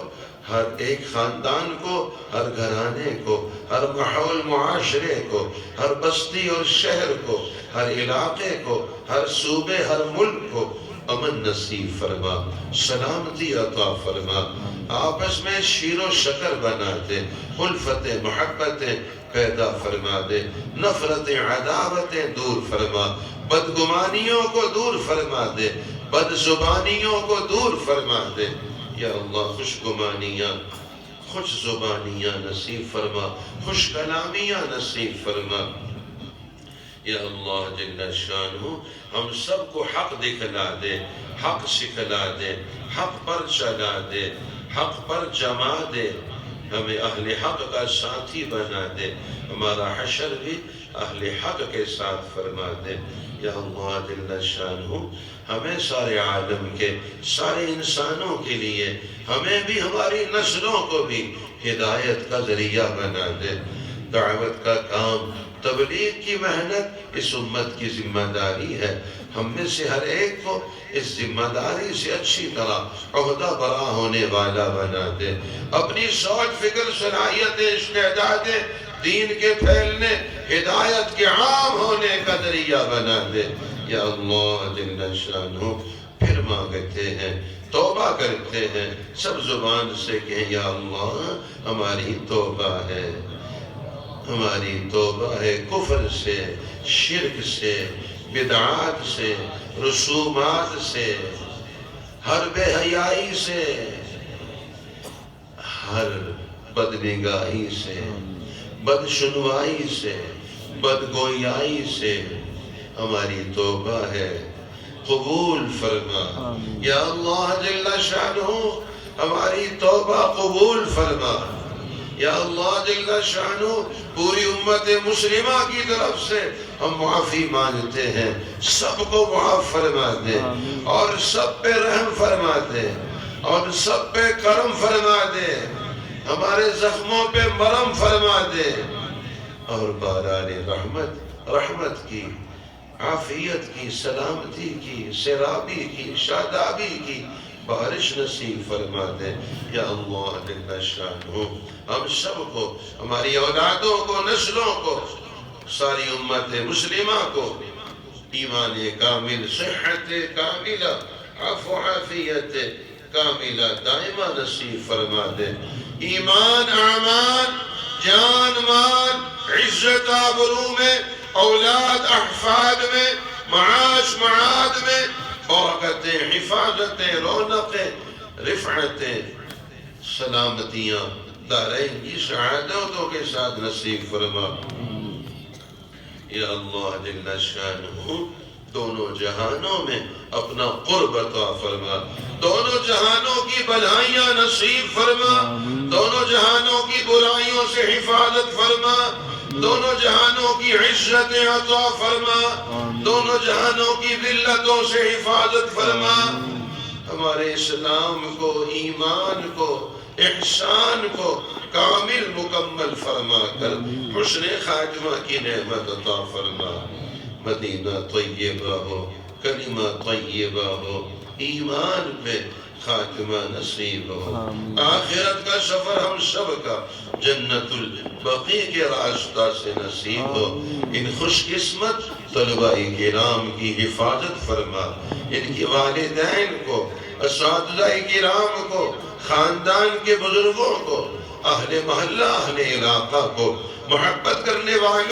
ہر ایک خاندان کو، ہر گھرانے کو، ہر ماحول معاشرے کو، ہر بستی اور شہر کو، ہر علاقے کو، ہر صوبے، ہر ملک کو امن نصیب فرما، سلامتی عطا فرما، آپس میں شیر و شکر بنا دے، الفتیں محبتیں پیدا فرما دے، نفرتیں عداوتیں دور فرما، بدگمانیوں کو دور فرما دے، بد زبانیوں کو دور فرما دے۔ یا اللہ خوش گمانیاں، خوش زبانیاں نصیب فرما، خوش کلامیاں نصیب فرما۔ یا اللہ جل شانہ ہم سب کو حق دکھلا دے، حق سکھلا دے، حق پر چلا دے، حق پر جما دے، ہمیں اہل حق کا ساتھی بنا دے، ہمارا حشر بھی اہل حق کے ساتھ فرما دے۔ یا اللہ جل شانہ ہمیں سارے عالم کے، سارے انسانوں کے لیے، ہمیں بھی ہماری نسلوں کو بھی ہدایت کا ذریعہ بنا دے۔ دعوت کا کام، تبلیغ کی محنت اس امت کی ذمہ داری ہے، ہم میں سے ہر ایک کو اس ذمہ داری سے اچھی طرح عہدہ برا ہونے والا بنا دے، اپنی سوچ فکر صلاحیتیں استعدادیں دین کے پھیلنے، ہدایت کے عام ہونے کا ذریعہ بنا دے۔ یا اللہ جل شانہ پھر مانگتے ہیں، توبہ کرتے ہیں، سب زبان سے کہیں یا اللہ ہماری توبہ ہے، ہماری توبہ ہے کفر سے، شرک سے، بدعات سے، رسومات سے، ہر بے حیائی سے، ہر بدنگاہی سے، بدشنوائی سے، بدگویائی سے ہماری توبہ ہے، قبول فرما یا اللہ جل شانہ، ہماری توبہ قبول فرما یا اللہ جل شانہ۔ پوری امت مسلمہ کی طرف سے ہم معافی مانگتے ہیں، سب کو معاف فرما دے اور سب پہ رحم فرما دے اور سب پہ کرم فرما دے، ہمارے زخموں پہ مرم فرما دے اور باران رحمت کی، عافیت کی، سلامتی کی، سرابی کی، شادابی کی بارش نصیب فرما دے یا اللہ جل شانہ۔ ہم سب کو، ہماری اولادوں کو، نسلوں کو، ساری امت مسلمہ کو ایمان کامل، صحت کاملہ، عفو عافیت کاملہ دائمہ نصیب فرما دے۔ ایمان، اعمال، جان، مال، عزت آبرو میں، اولاد احفاد میں، معاش معاد میں برکتیں، حفاظتیں، رونقیں، رفعتیں، سلامتیاں دارین کی سعادتوں کے ساتھ نصیب فرما یا اللہ جل شانہ۔ دونوں جہانوں میں اپنا قرب عطا فرما، دونوں جہانوں کی بھلائیاں نصیب فرما، دونوں جہانوں کی برائیوں سے حفاظت فرما، دونوں جہانوں کی عزتیں عطا فرما، دونوں جہانوں کی ذلتوں سے حفاظت فرما۔ ہمارے اسلام کو، ایمان کو، احسان کو کامل مکمل فرما کر حسن خاتمہ کی نعمت عطا فرما۔ مدینہ طیبہ ہو، کلمہ طیبہ ہو، ایمان پہ خاتمہ نصیب ہو، آخرت کا سفر ہم سب کا جنت البقیع کے راستہ سے نصیب ہو۔ ان خوش قسمت طلباء کرام کی حفاظت فرما، ان کی والدین کو، اساتذہ کرام کو، خاندان کے بزرگوں کو، اہل محلہ، اہل علاقہ کو، محبت کرنے والے